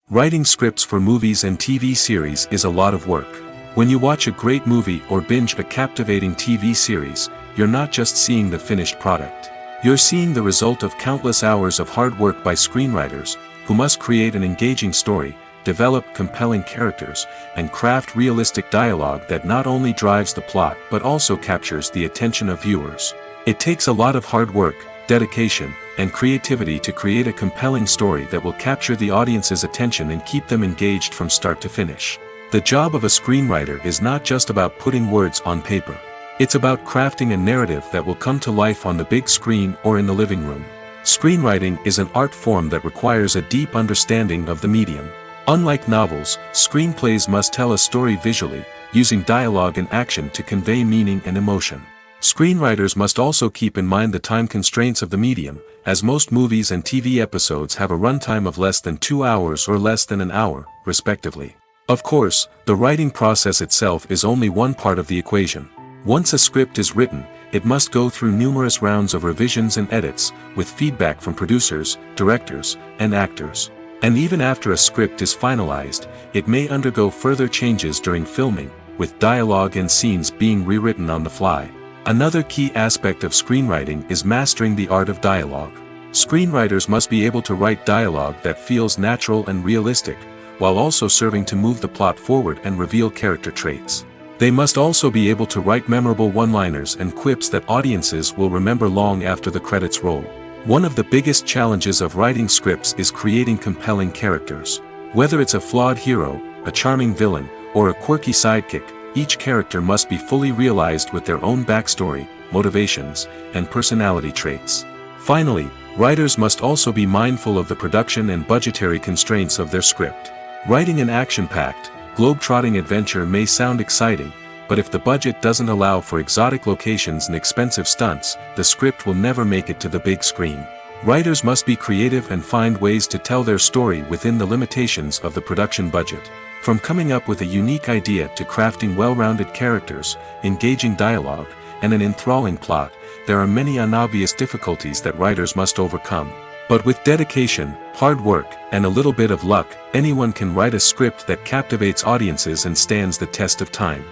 Writing scripts for movies and TV series is a lot of work. When you watch a great movie or binge a captivating TV series, you're not just seeing the finished product. You're seeing the result of countless hours of hard work by screenwriters, who must create an engaging story, develop compelling characters, and craft realistic dialogue that not only drives the plot but also captures the attention of viewers. It takes a lot of hard work, dedication, and creativity to create a compelling story that will capture the audience's attention and keep them engaged from start to finish. The job of a screenwriter is not just about putting words on paper. It's about crafting a narrative that will come to life on the big screen or in the living room. Screenwriting is an art form that requires a deep understanding of the medium. Unlike novels, screenplays must tell a story visually, using dialogue and action to convey meaning and emotion. Screenwriters must also keep in mind the time constraints of the medium, as most movies and TV episodes have a runtime of less than 2 hours or less than an hour, respectively. Of course, the writing process itself is only one part of the equation. Once a script is written, it must go through numerous rounds of revisions and edits, with feedback from producers, directors, and actors. And even after a script is finalized, it may undergo further changes during filming, with dialogue and scenes being rewritten on the fly. Another key aspect of screenwriting is mastering the art of dialogue. Screenwriters must be able to write dialogue that feels natural and realistic, while also serving to move the plot forward and reveal character traits. They must also be able to write memorable one-liners and quips that audiences will remember long after the credits roll. One of the biggest challenges of writing scripts is creating compelling characters. Whether it's a flawed hero, a charming villain, or a quirky sidekick, each character must be fully realized with their own backstory, motivations, and personality traits. Finally, writers must also be mindful of the production and budgetary constraints of their script. Writing an action-packed, globe-trotting adventure may sound exciting, but if the budget doesn't allow for exotic locations and expensive stunts, the script will never make it to the big screen. Writers must be creative and find ways to tell their story within the limitations of the production budget. From coming up with a unique idea to crafting well-rounded characters, engaging dialogue, and an enthralling plot, there are many unobvious difficulties that writers must overcome. But with dedication, hard work, and a little bit of luck, anyone can write a script that captivates audiences and stands the test of time.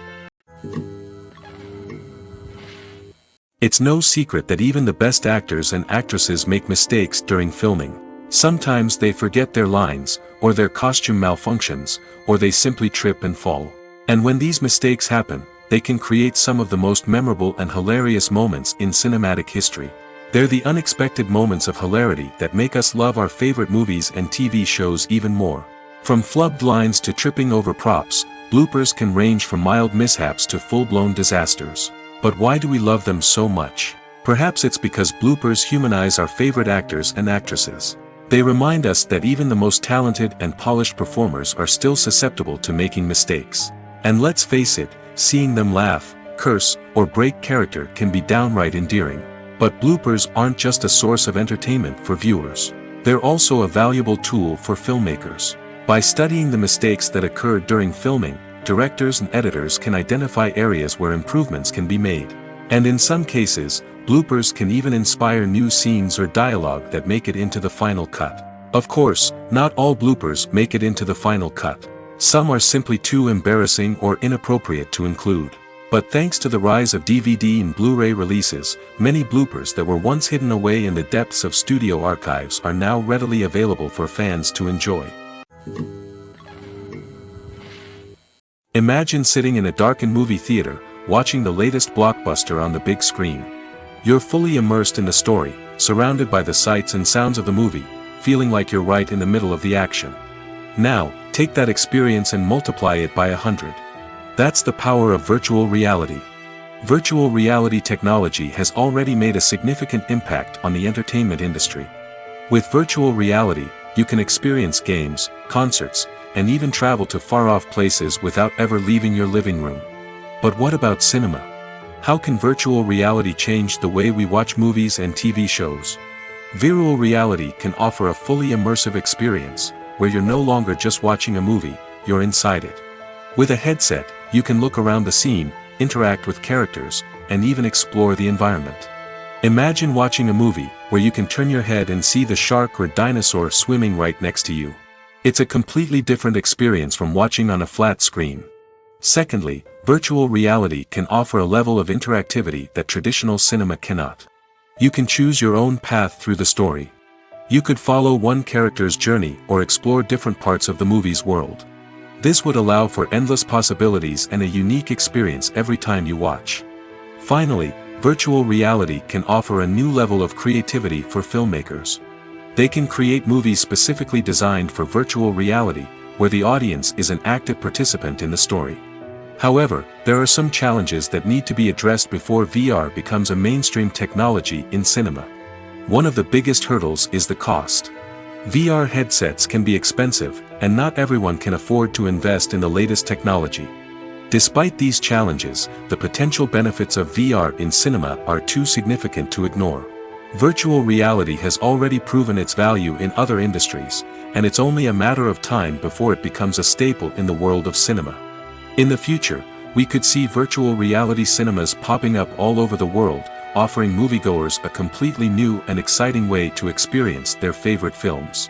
It's no secret that even the best actors and actresses make mistakes during filming. Sometimes they forget their lines, or their costume malfunctions, or they simply trip and fall. And when these mistakes happen, they can create some of the most memorable and hilarious moments in cinematic history. They're the unexpected moments of hilarity that make us love our favorite movies and TV shows even more. From flubbed lines to tripping over props, bloopers can range from mild mishaps to full-blown disasters. But why do we love them so much? Perhaps it's because bloopers humanize our favorite actors and actresses. They remind us that even the most talented and polished performers are still susceptible to making mistakes. And let's face it, seeing them laugh, curse, or break character can be downright endearing. But bloopers aren't just a source of entertainment for viewers. They're also a valuable tool for filmmakers. By studying the mistakes that occurred during filming, directors and editors can identify areas where improvements can be made. And in some cases, bloopers can even inspire new scenes or dialogue that make it into the final cut. Of course, not all bloopers make it into the final cut. Some are simply too embarrassing or inappropriate to include. But thanks to the rise of DVD and Blu-ray releases, many bloopers that were once hidden away in the depths of studio archives are now readily available for fans to enjoy. Imagine sitting in a darkened movie theater, watching the latest blockbuster on the big screen. You're fully immersed in the story, surrounded by the sights and sounds of the movie, feeling like you're right in the middle of the action. Now, take that experience and multiply it by 100. That's the power of virtual reality. Virtual reality technology has already made a significant impact on the entertainment industry. With virtual reality, you can experience games, concerts, and even travel to far-off places without ever leaving your living room. But what about cinema? How can virtual reality change the way we watch movies and TV shows? Virtual reality can offer a fully immersive experience, where you're no longer just watching a movie, you're inside it. With a headset, you can look around the scene, interact with characters, and even explore the environment. Imagine watching a movie where you can turn your head and see the shark or dinosaur swimming right next to you. It's a completely different experience from watching on a flat screen. Secondly, virtual reality can offer a level of interactivity that traditional cinema cannot. You can choose your own path through the story. You could follow one character's journey or explore different parts of the movie's world. This would allow for endless possibilities and a unique experience every time you watch. Finally, virtual reality can offer a new level of creativity for filmmakers. They can create movies specifically designed for virtual reality, where the audience is an active participant in the story. However, there are some challenges that need to be addressed before VR becomes a mainstream technology in cinema. One of the biggest hurdles is the cost. VR headsets can be expensive, and not everyone can afford to invest in the latest technology. Despite these challenges, the potential benefits of VR in cinema are too significant to ignore. Virtual reality has already proven its value in other industries, and it's only a matter of time before it becomes a staple in the world of cinema. In the future, we could see virtual reality cinemas popping up all over the world, offering moviegoers a completely new and exciting way to experience their favorite films.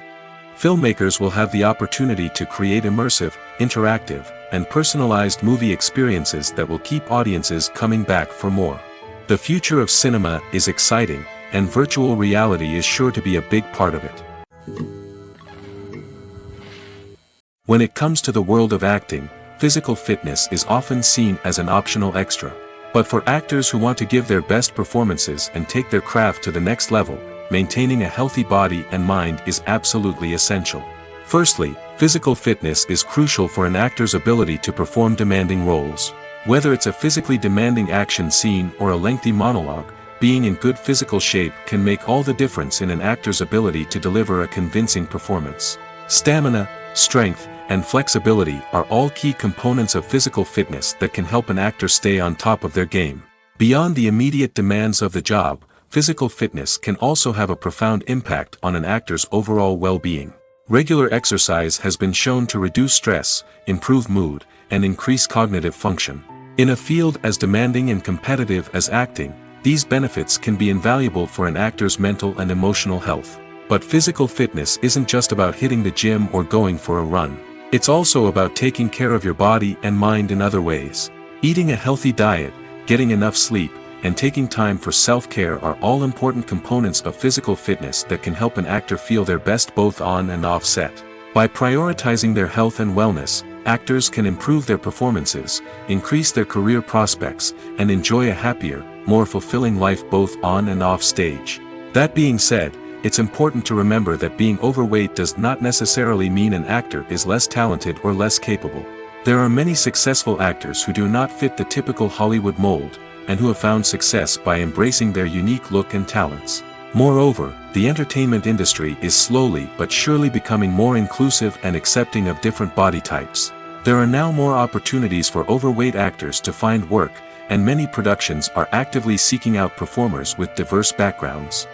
Filmmakers will have the opportunity to create immersive, interactive, and personalized movie experiences that will keep audiences coming back for more. The future of cinema is exciting, and virtual reality is sure to be a big part of it. When it comes to the world of acting, physical fitness is often seen as an optional extra. But for actors who want to give their best performances and take their craft to the next level, maintaining a healthy body and mind is absolutely essential. Firstly, physical fitness is crucial for an actor's ability to perform demanding roles. Whether it's a physically demanding action scene or a lengthy monologue, being in good physical shape can make all the difference in an actor's ability to deliver a convincing performance. Stamina, strength, and flexibility are all key components of physical fitness that can help an actor stay on top of their game. Beyond the immediate demands of the job, physical fitness can also have a profound impact on an actor's overall well-being. Regular exercise has been shown to reduce stress, improve mood, and increase cognitive function. In a field as demanding and competitive as acting, these benefits can be invaluable for an actor's mental and emotional health. But physical fitness isn't just about hitting the gym or going for a run. It's also about taking care of your body and mind in other ways. Eating a healthy diet, getting enough sleep, and taking time for self-care are all important components of physical fitness that can help an actor feel their best both on and off set. By prioritizing their health and wellness, actors can improve their performances, increase their career prospects, and enjoy a happier, more fulfilling life both on and off stage. That being said, it's important to remember that being overweight does not necessarily mean an actor is less talented or less capable. There are many successful actors who do not fit the typical Hollywood mold, and who have found success by embracing their unique look and talents. Moreover, the entertainment industry is slowly but surely becoming more inclusive and accepting of different body types. There are now more opportunities for overweight actors to find work, and many productions are actively seeking out performers with diverse backgrounds.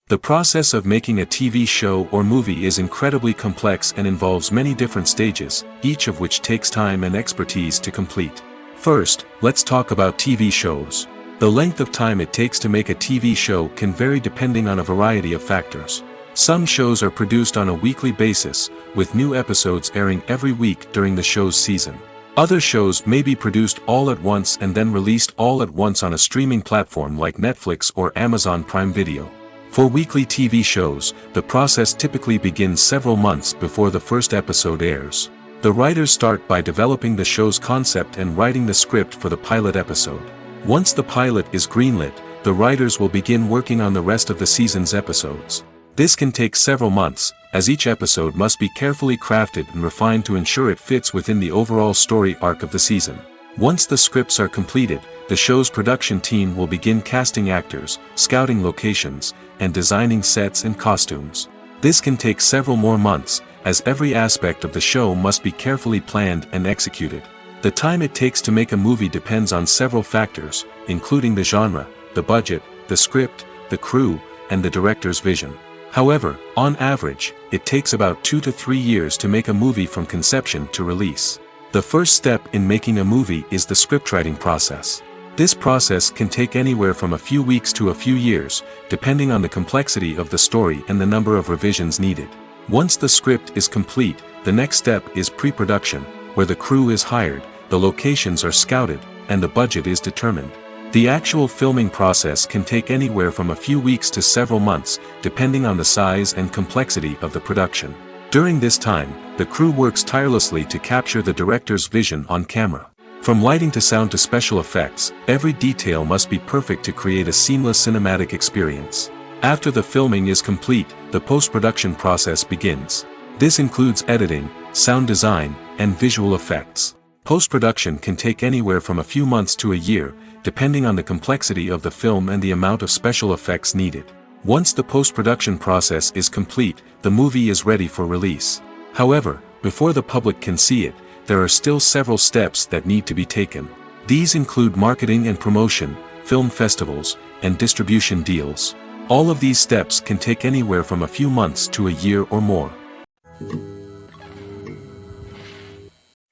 The process of making a TV show or movie is incredibly complex and involves many different stages, each of which takes time and expertise to complete. First, let's talk about TV shows. The length of time it takes to make a TV show can vary depending on a variety of factors. Some shows are produced on a weekly basis, with new episodes airing every week during the show's season. Other shows may be produced all at once and then released all at once on a streaming platform like Netflix or Amazon Prime Video. For weekly TV shows, the process typically begins several months before the first episode airs. The writers start by developing the show's concept and writing the script for the pilot episode. Once the pilot is greenlit, the writers will begin working on the rest of the season's episodes. This can take several months, as each episode must be carefully crafted and refined to ensure it fits within the overall story arc of the season. Once the scripts are completed, the show's production team will begin casting actors, scouting locations, and designing sets and costumes. This can take several more months, as every aspect of the show must be carefully planned and executed. The time it takes to make a movie depends on several factors, including the genre, the budget, the script, the crew, and the director's vision. However, on average, it takes about 2 to 3 years to make a movie from conception to release. The first step in making a movie is the scriptwriting process. This process can take anywhere from a few weeks to a few years, depending on the complexity of the story and the number of revisions needed. Once the script is complete, the next step is pre-production, where the crew is hired, the locations are scouted, and the budget is determined. The actual filming process can take anywhere from a few weeks to several months, depending on the size and complexity of the production. During this time, the crew works tirelessly to capture the director's vision on camera. From lighting to sound to special effects, every detail must be perfect to create a seamless cinematic experience. After the filming is complete, the post-production process begins. This includes editing, sound design, and visual effects. Post-production can take anywhere from a few months to a year, depending on the complexity of the film and the amount of special effects needed. Once the post-production process is complete, the movie is ready for release. However, before the public can see it, there are still several steps that need to be taken. These include marketing and promotion, film festivals, and distribution deals. All of these steps can take anywhere from a few months to a year or more.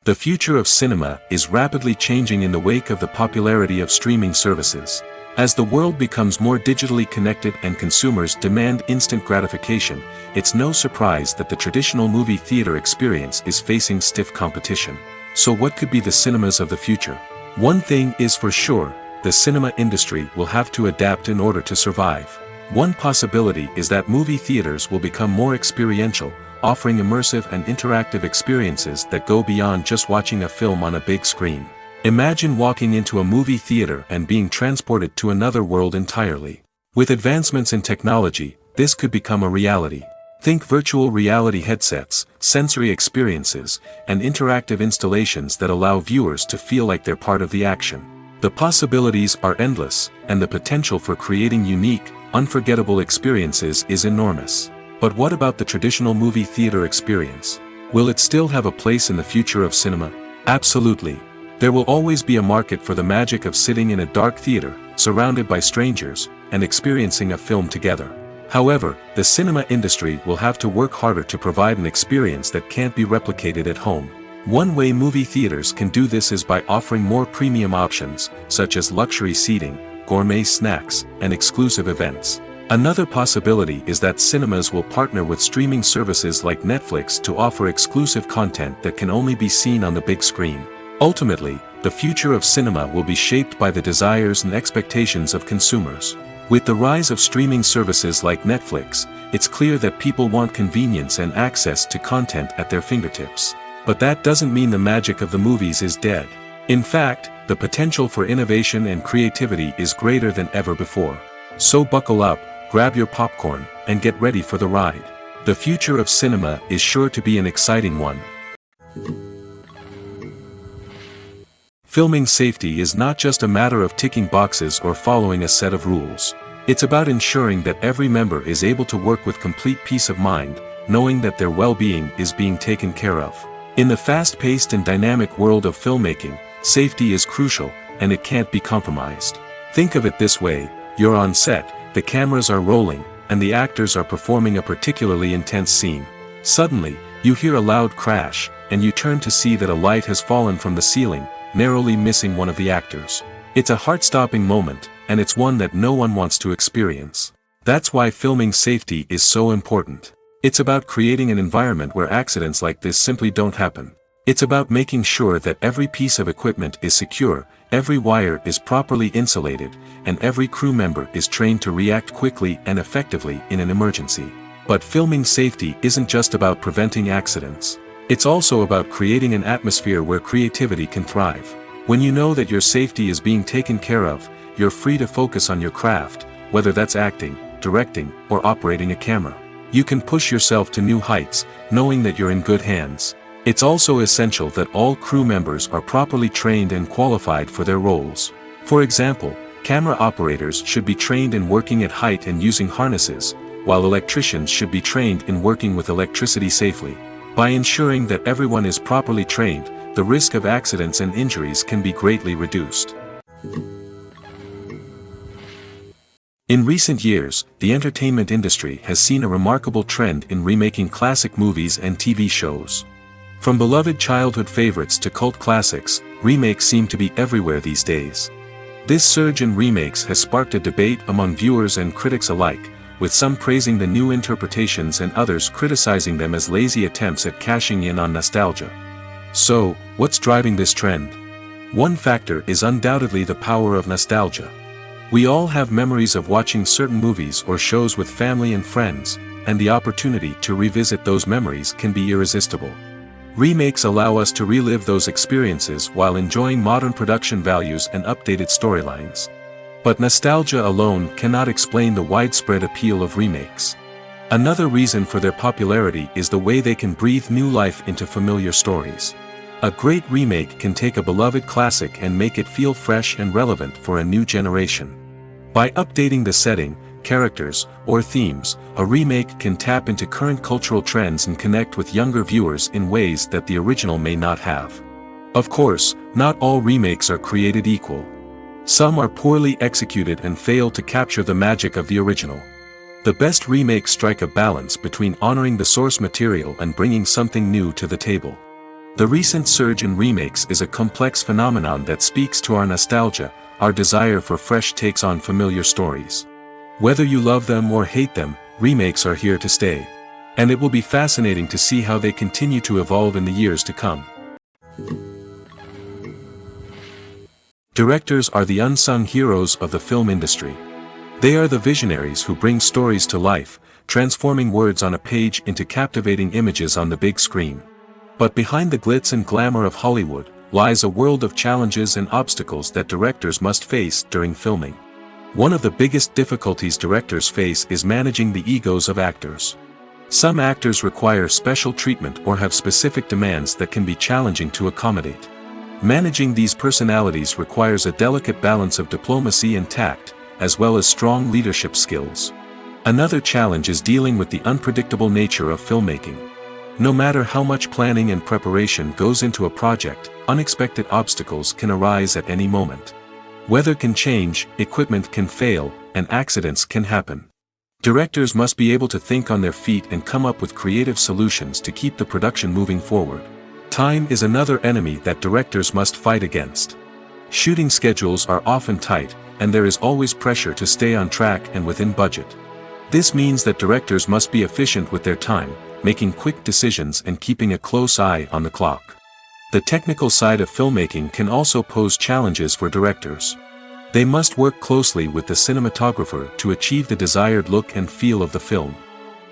The future of cinema is rapidly changing in the wake of the popularity of streaming services. As the world becomes more digitally connected and consumers demand instant gratification, it's no surprise that the traditional movie theater experience is facing stiff competition. So what could be the cinemas of the future? One thing is for sure, the cinema industry will have to adapt in order to survive. One possibility is that movie theaters will become more experiential, offering immersive and interactive experiences that go beyond just watching a film on a big screen. Imagine walking into a movie theater and being transported to another world entirely. With advancements in technology, this could become a reality. Think virtual reality headsets, sensory experiences, and interactive installations that allow viewers to feel like they're part of the action. The possibilities are endless, and the potential for creating unique, unforgettable experiences is enormous. But what about the traditional movie theater experience? Will it still have a place in the future of cinema? Absolutely. There will always be a market for the magic of sitting in a dark theater, surrounded by strangers, and experiencing a film together. However, the cinema industry will have to work harder to provide an experience that can't be replicated at home. One way movie theaters can do this is by offering more premium options, such as luxury seating, gourmet snacks, and exclusive events. Another possibility is that cinemas will partner with streaming services like Netflix to offer exclusive content that can only be seen on the big screen. Ultimately, the future of cinema will be shaped by the desires and expectations of consumers. With the rise of streaming services like Netflix, it's clear that people want convenience and access to content at their fingertips. But that doesn't mean the magic of the movies is dead. In fact, the potential for innovation and creativity is greater than ever before. So buckle up, grab your popcorn, and get ready for the ride. The future of cinema is sure to be an exciting one. Filming safety is not just a matter of ticking boxes or following a set of rules. It's about ensuring that every member is able to work with complete peace of mind, knowing that their well-being is being taken care of. In the fast-paced and dynamic world of filmmaking, safety is crucial, and it can't be compromised. Think of it this way: you're on set, the cameras are rolling, and the actors are performing a particularly intense scene. Suddenly, you hear a loud crash, and you turn to see that a light has fallen from the ceiling, narrowly missing one of the actors. It's a heart-stopping moment, and it's one that no one wants to experience. That's why filming safety is so important. It's about creating an environment where accidents like this simply don't happen. It's about making sure that every piece of equipment is secure, every wire is properly insulated, and every crew member is trained to react quickly and effectively in an emergency. But filming safety isn't just about preventing accidents. It's also about creating an atmosphere where creativity can thrive. When you know that your safety is being taken care of, you're free to focus on your craft, whether that's acting, directing, or operating a camera. You can push yourself to new heights, knowing that you're in good hands. It's also essential that all crew members are properly trained and qualified for their roles. For example, camera operators should be trained in working at height and using harnesses, while electricians should be trained in working with electricity safely. By ensuring that everyone is properly trained, the risk of accidents and injuries can be greatly reduced. In recent years, the entertainment industry has seen a remarkable trend in remaking classic movies and TV shows. From beloved childhood favorites to cult classics, remakes seem to be everywhere these days. This surge in remakes has sparked a debate among viewers and critics alike, with some praising the new interpretations and others criticizing them as lazy attempts at cashing in on nostalgia. So, what's driving this trend? One factor is undoubtedly the power of nostalgia. We all have memories of watching certain movies or shows with family and friends, and the opportunity to revisit those memories can be irresistible. Remakes allow us to relive those experiences while enjoying modern production values and updated storylines. But nostalgia alone cannot explain the widespread appeal of remakes. Another reason for their popularity is the way they can breathe new life into familiar stories. A great remake can take a beloved classic and make it feel fresh and relevant for a new generation. By updating the setting, characters, or themes, a remake can tap into current cultural trends and connect with younger viewers in ways that the original may not have. Of course, not all remakes are created equal. Some are poorly executed and fail to capture the magic of the original. The best remakes strike a balance between honoring the source material and bringing something new to the table. The recent surge in remakes is a complex phenomenon that speaks to our nostalgia, our desire for fresh takes on familiar stories. Whether you love them or hate them, remakes are here to stay. And it will be fascinating to see how they continue to evolve in the years to come. Directors are the unsung heroes of the film industry. They are the visionaries who bring stories to life, transforming words on a page into captivating images on the big screen. But behind the glitz and glamour of Hollywood, lies a world of challenges and obstacles that directors must face during filming. One of the biggest difficulties directors face is managing the egos of actors. Some actors require special treatment or have specific demands that can be challenging to accommodate. Managing these personalities requires a delicate balance of diplomacy and tact, as well as strong leadership skills. Another challenge is dealing with the unpredictable nature of filmmaking. No matter how much planning and preparation goes into a project, unexpected obstacles can arise at any moment. Weather can change, equipment can fail, and accidents can happen. Directors must be able to think on their feet and come up with creative solutions to keep the production moving forward. Time is another enemy that directors must fight against. Shooting schedules are often tight, and there is always pressure to stay on track and within budget. This means that directors must be efficient with their time, making quick decisions and keeping a close eye on the clock. The technical side of filmmaking can also pose challenges for directors. They must work closely with the cinematographer to achieve the desired look and feel of the film.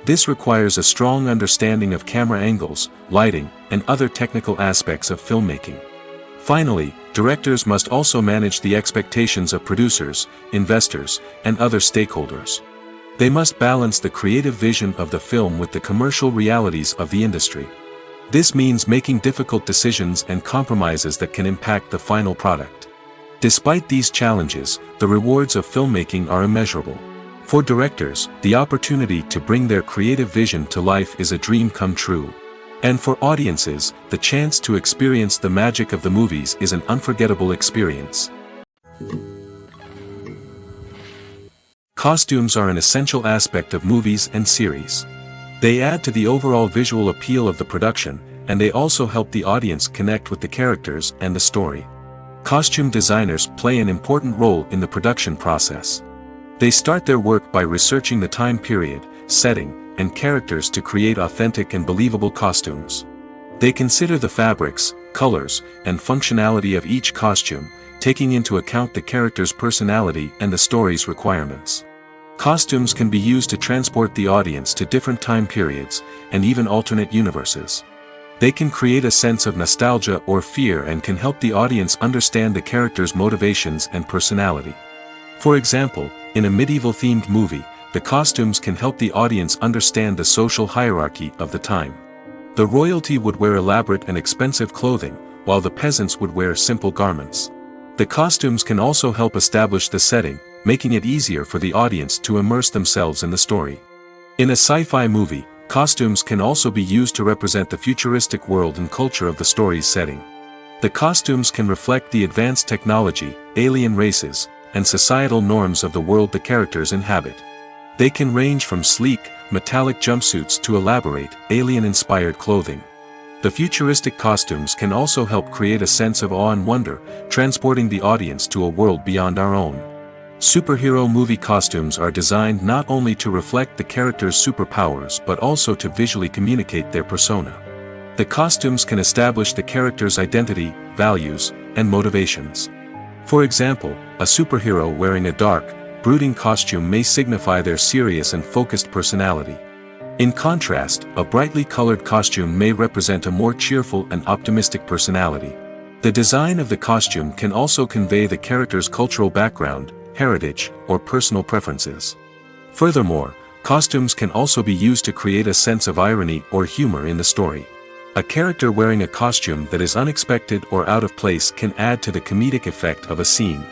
This requires a strong understanding of camera angles, lighting, and other technical aspects of filmmaking. Finally, directors must also manage the expectations of producers, investors, and other stakeholders. They must balance the creative vision of the film with the commercial realities of the industry. This means making difficult decisions and compromises that can impact the final product. Despite these challenges, the rewards of filmmaking are immeasurable. For directors, the opportunity to bring their creative vision to life is a dream come true. And for audiences, the chance to experience the magic of the movies is an unforgettable experience. Costumes are an essential aspect of movies and series. They add to the overall visual appeal of the production, and they also help the audience connect with the characters and the story. Costume designers play an important role in the production process. They start their work by researching the time period, setting, and characters to create authentic and believable costumes. They consider the fabrics, colors, and functionality of each costume, taking into account the character's personality and the story's requirements. Costumes can be used to transport the audience to different time periods, and even alternate universes. They can create a sense of nostalgia or fear and can help the audience understand the character's motivations and personality. For example, in a medieval-themed movie, the costumes can help the audience understand the social hierarchy of the time. The royalty would wear elaborate and expensive clothing, while the peasants would wear simple garments. The costumes can also help establish the setting, making it easier for the audience to immerse themselves in the story. In a sci-fi movie, costumes can also be used to represent the futuristic world and culture of the story's setting. The costumes can reflect the advanced technology, alien races, and societal norms of the world the characters inhabit. They can range from sleek, metallic jumpsuits to elaborate, alien-inspired clothing. The futuristic costumes can also help create a sense of awe and wonder, transporting the audience to a world beyond our own. Superhero movie costumes are designed not only to reflect the character's superpowers but also to visually communicate their persona. The costumes can establish the character's identity, values, and motivations. For example, a superhero wearing a dark, brooding costume may signify their serious and focused personality. In contrast, a brightly colored costume may represent a more cheerful and optimistic personality. The design of the costume can also convey the character's cultural background, heritage, or personal preferences. Furthermore, costumes can also be used to create a sense of irony or humor in the story. A character wearing a costume that is unexpected or out of place can add to the comedic effect of a scene.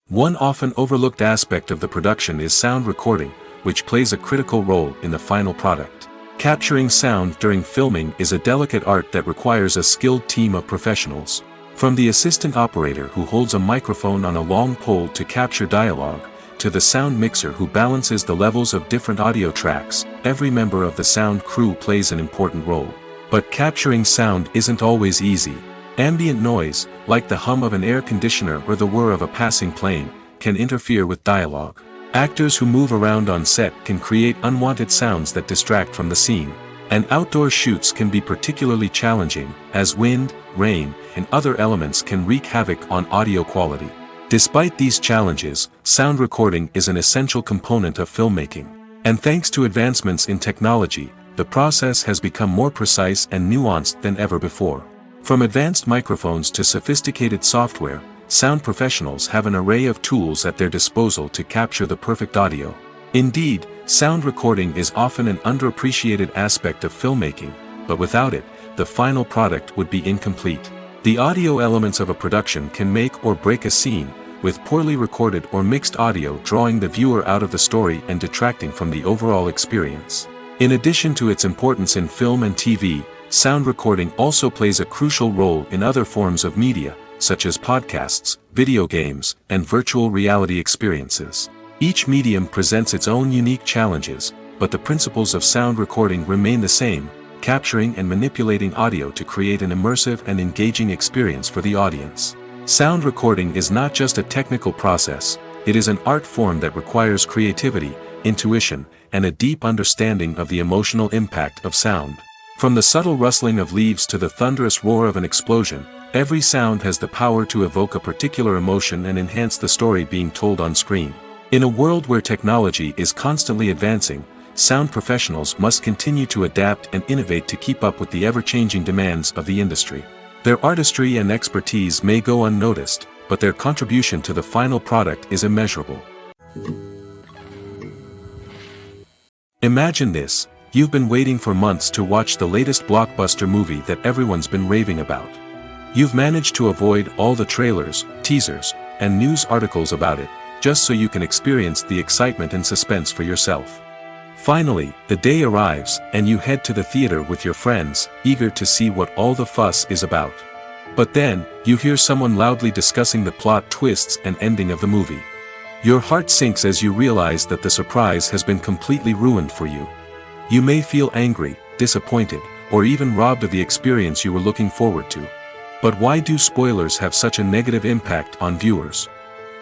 One often overlooked aspect of the production is sound recording, which plays a critical role in the final product. Capturing sound during filming is a delicate art that requires a skilled team of professionals. From the assistant operator who holds a microphone on a long pole to capture dialogue, to the sound mixer who balances the levels of different audio tracks, every member of the sound crew plays an important role. But capturing sound isn't always easy. Ambient noise, like the hum of an air conditioner or the whir of a passing plane, can interfere with dialogue. Actors who move around on set can create unwanted sounds that distract from the scene. And outdoor shoots can be particularly challenging, as wind, rain, and other elements can wreak havoc on audio quality. Despite these challenges, sound recording is an essential component of filmmaking. And thanks to advancements in technology, the process has become more precise and nuanced than ever before. From advanced microphones to sophisticated software, sound professionals have an array of tools at their disposal to capture the perfect audio. Indeed, sound recording is often an underappreciated aspect of filmmaking, but without it, the final product would be incomplete. The audio elements of a production can make or break a scene, with poorly recorded or mixed audio drawing the viewer out of the story and detracting from the overall experience. In addition to its importance in film and TV, sound recording also plays a crucial role in other forms of media, such as podcasts, video games, and virtual reality experiences. Each medium presents its own unique challenges, but the principles of sound recording remain the same, capturing and manipulating audio to create an immersive and engaging experience for the audience. Sound recording is not just a technical process, it is an art form that requires creativity, intuition, and a deep understanding of the emotional impact of sound. From the subtle rustling of leaves to the thunderous roar of an explosion, every sound has the power to evoke a particular emotion and enhance the story being told on screen. In a world where technology is constantly advancing, sound professionals must continue to adapt and innovate to keep up with the ever-changing demands of the industry. Their artistry and expertise may go unnoticed, but their contribution to the final product is immeasurable. Imagine this: you've been waiting for months to watch the latest blockbuster movie that everyone's been raving about. You've managed to avoid all the trailers, teasers, and news articles about it, just so you can experience the excitement and suspense for yourself. Finally, the day arrives, and you head to the theater with your friends, eager to see what all the fuss is about. But then, you hear someone loudly discussing the plot twists and ending of the movie. Your heart sinks as you realize that the surprise has been completely ruined for you. You may feel angry, disappointed, or even robbed of the experience you were looking forward to. But why do spoilers have such a negative impact on viewers?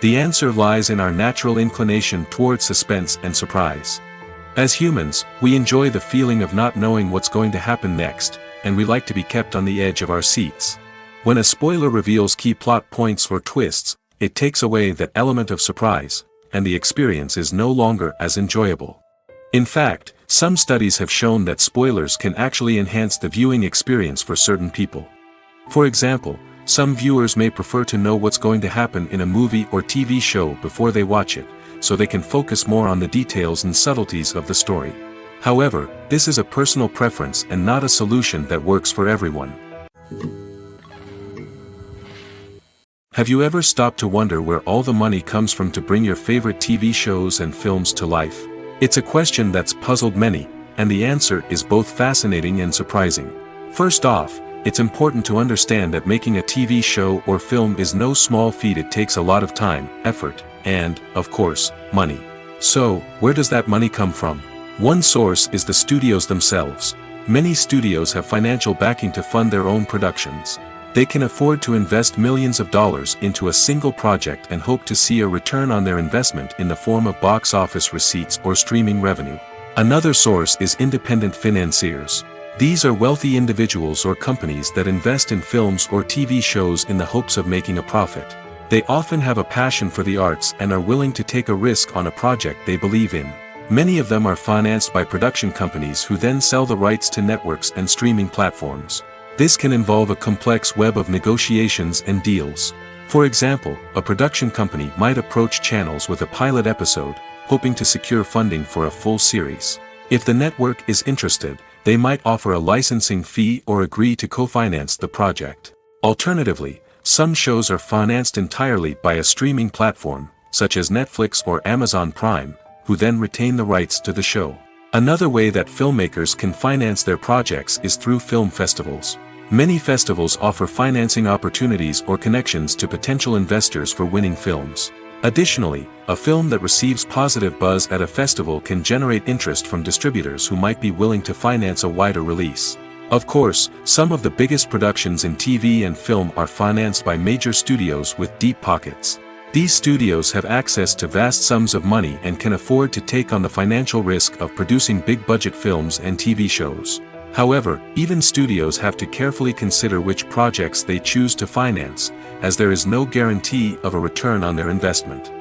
The answer lies in our natural inclination towards suspense and surprise. As humans, we enjoy the feeling of not knowing what's going to happen next, and we like to be kept on the edge of our seats. When a spoiler reveals key plot points or twists, it takes away that element of surprise, and the experience is no longer as enjoyable. In fact, some studies have shown that spoilers can actually enhance the viewing experience for certain people. For example, some viewers may prefer to know what's going to happen in a movie or TV show before they watch it, so they can focus more on the details and subtleties of the story. However, this is a personal preference and not a solution that works for everyone. Have you ever stopped to wonder where all the money comes from to bring your favorite TV shows and films to life? It's a question that's puzzled many, and the answer is both fascinating and surprising. First off, it's important to understand that making a TV show or film is no small feat. It takes a lot of time, effort, and, of course, money. So, where does that money come from? One source is the studios themselves. Many studios have financial backing to fund their own productions. They can afford to invest millions of dollars into a single project and hope to see a return on their investment in the form of box office receipts or streaming revenue. Another source is independent financiers. These are wealthy individuals or companies that invest in films or TV shows in the hopes of making a profit. They often have a passion for the arts and are willing to take a risk on a project they believe in. Many of them are financed by production companies who then sell the rights to networks and streaming platforms. This can involve a complex web of negotiations and deals. For example, a production company might approach channels with a pilot episode, hoping to secure funding for a full series. If the network is interested, they might offer a licensing fee or agree to co-finance the project. Alternatively, some shows are financed entirely by a streaming platform, such as Netflix or Amazon Prime, who then retain the rights to the show. Another way that filmmakers can finance their projects is through film festivals. Many festivals offer financing opportunities or connections to potential investors for winning films. Additionally, a film that receives positive buzz at a festival can generate interest from distributors who might be willing to finance a wider release. Of course, some of the biggest productions in TV and film are financed by major studios with deep pockets. These studios have access to vast sums of money and can afford to take on the financial risk of producing big-budget films and TV shows. However, even studios have to carefully consider which projects they choose to finance, as there is no guarantee of a return on their investment.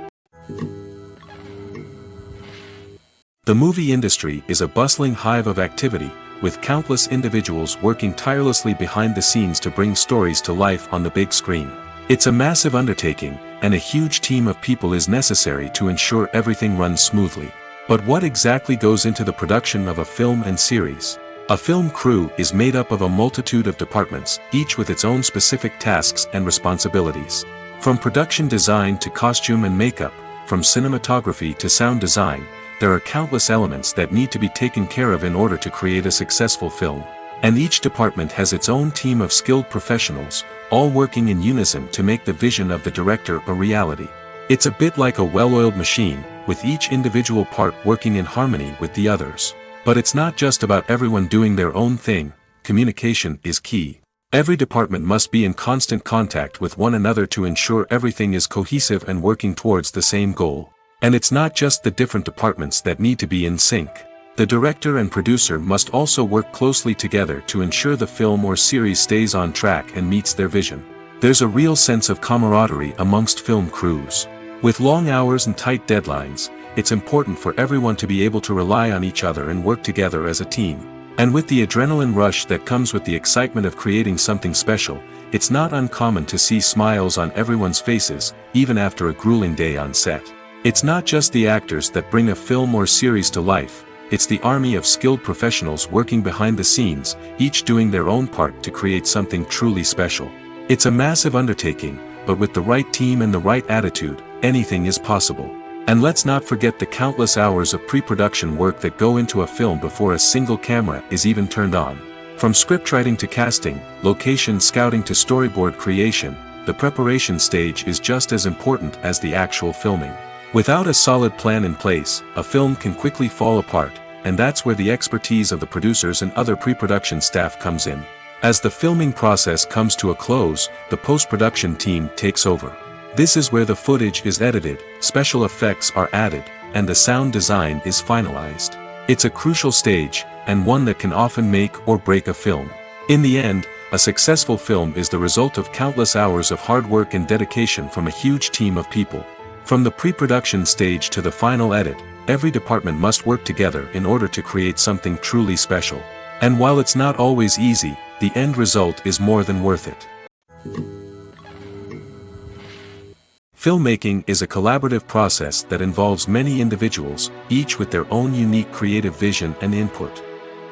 The movie industry is a bustling hive of activity, with countless individuals working tirelessly behind the scenes to bring stories to life on the big screen. It's a massive undertaking, and a huge team of people is necessary to ensure everything runs smoothly. But what exactly goes into the production of a film and series? A film crew is made up of a multitude of departments, each with its own specific tasks and responsibilities. From production design to costume and makeup, from cinematography to sound design, there are countless elements that need to be taken care of in order to create a successful film. And each department has its own team of skilled professionals, all working in unison to make the vision of the director a reality. It's a bit like a well-oiled machine, with each individual part working in harmony with the others. But it's not just about everyone doing their own thing. Communication is key. Every department must be in constant contact with one another to ensure everything is cohesive and working towards the same goal. And it's not just the different departments that need to be in sync. The director and producer must also work closely together to ensure the film or series stays on track and meets their vision. There's a real sense of camaraderie amongst film crews. With long hours and tight deadlines, it's important for everyone to be able to rely on each other and work together as a team. And with the adrenaline rush that comes with the excitement of creating something special, it's not uncommon to see smiles on everyone's faces, even after a grueling day on set. It's not just the actors that bring a film or series to life, it's the army of skilled professionals working behind the scenes, each doing their own part to create something truly special. It's a massive undertaking, but with the right team and the right attitude, anything is possible. And let's not forget the countless hours of pre-production work that go into a film before a single camera is even turned on. From scriptwriting to casting, location scouting to storyboard creation, the preparation stage is just as important as the actual filming. Without a solid plan in place, a film can quickly fall apart, and that's where the expertise of the producers and other pre-production staff comes in. As the filming process comes to a close, the post-production team takes over. This is where the footage is edited, special effects are added, and the sound design is finalized. It's a crucial stage, and one that can often make or break a film. In the end, a successful film is the result of countless hours of hard work and dedication from a huge team of people. From the pre-production stage to the final edit, every department must work together in order to create something truly special. And while it's not always easy, the end result is more than worth it. Filmmaking is a collaborative process that involves many individuals, each with their own unique creative vision and input.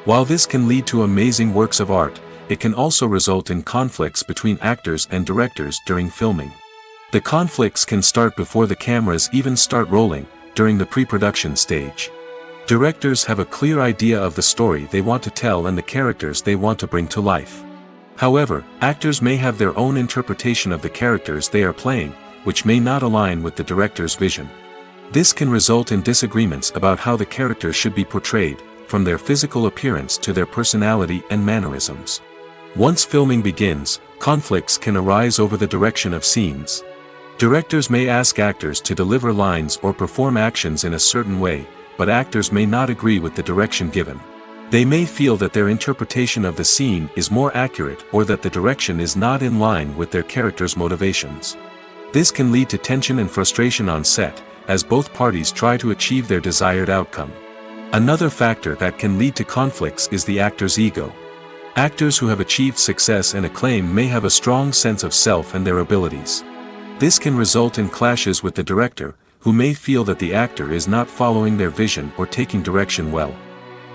While this can lead to amazing works of art, it can also result in conflicts between actors and directors during filming. The conflicts can start before the cameras even start rolling, during the pre-production stage. Directors have a clear idea of the story they want to tell and the characters they want to bring to life. However, actors may have their own interpretation of the characters they are playing, which may not align with the director's vision. This can result in disagreements about how the characters should be portrayed, from their physical appearance to their personality and mannerisms. Once filming begins, conflicts can arise over the direction of scenes. Directors may ask actors to deliver lines or perform actions in a certain way, but actors may not agree with the direction given. They may feel that their interpretation of the scene is more accurate or that the direction is not in line with their character's motivations. This can lead to tension and frustration on set, as both parties try to achieve their desired outcome. Another factor that can lead to conflicts is the actor's ego. Actors who have achieved success and acclaim may have a strong sense of self and their abilities. This can result in clashes with the director, who may feel that the actor is not following their vision or taking direction well.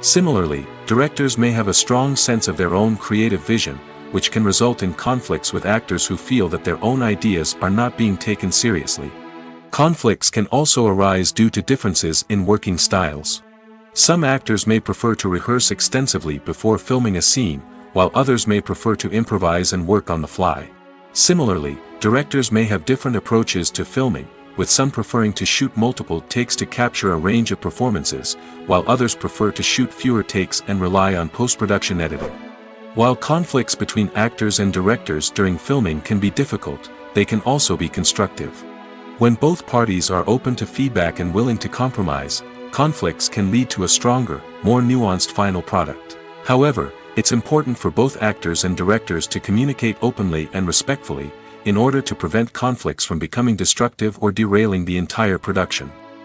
Similarly, directors may have a strong sense of their own creative vision, which can result in conflicts with actors who feel that their own ideas are not being taken seriously. Conflicts can also arise due to differences in working styles. Some actors may prefer to rehearse extensively before filming a scene, while others may prefer to improvise and work on the fly. Similarly, directors may have different approaches to filming, with some preferring to shoot multiple takes to capture a range of performances, while others prefer to shoot fewer takes and rely on post-production editing. While conflicts between actors and directors during filming can be difficult, they can also be constructive. When both parties are open to feedback and willing to compromise, conflicts can lead to a stronger, more nuanced final product. However, it's important for both actors and directors to communicate openly and respectfully, in order to prevent conflicts from becoming destructive or derailing the entire production.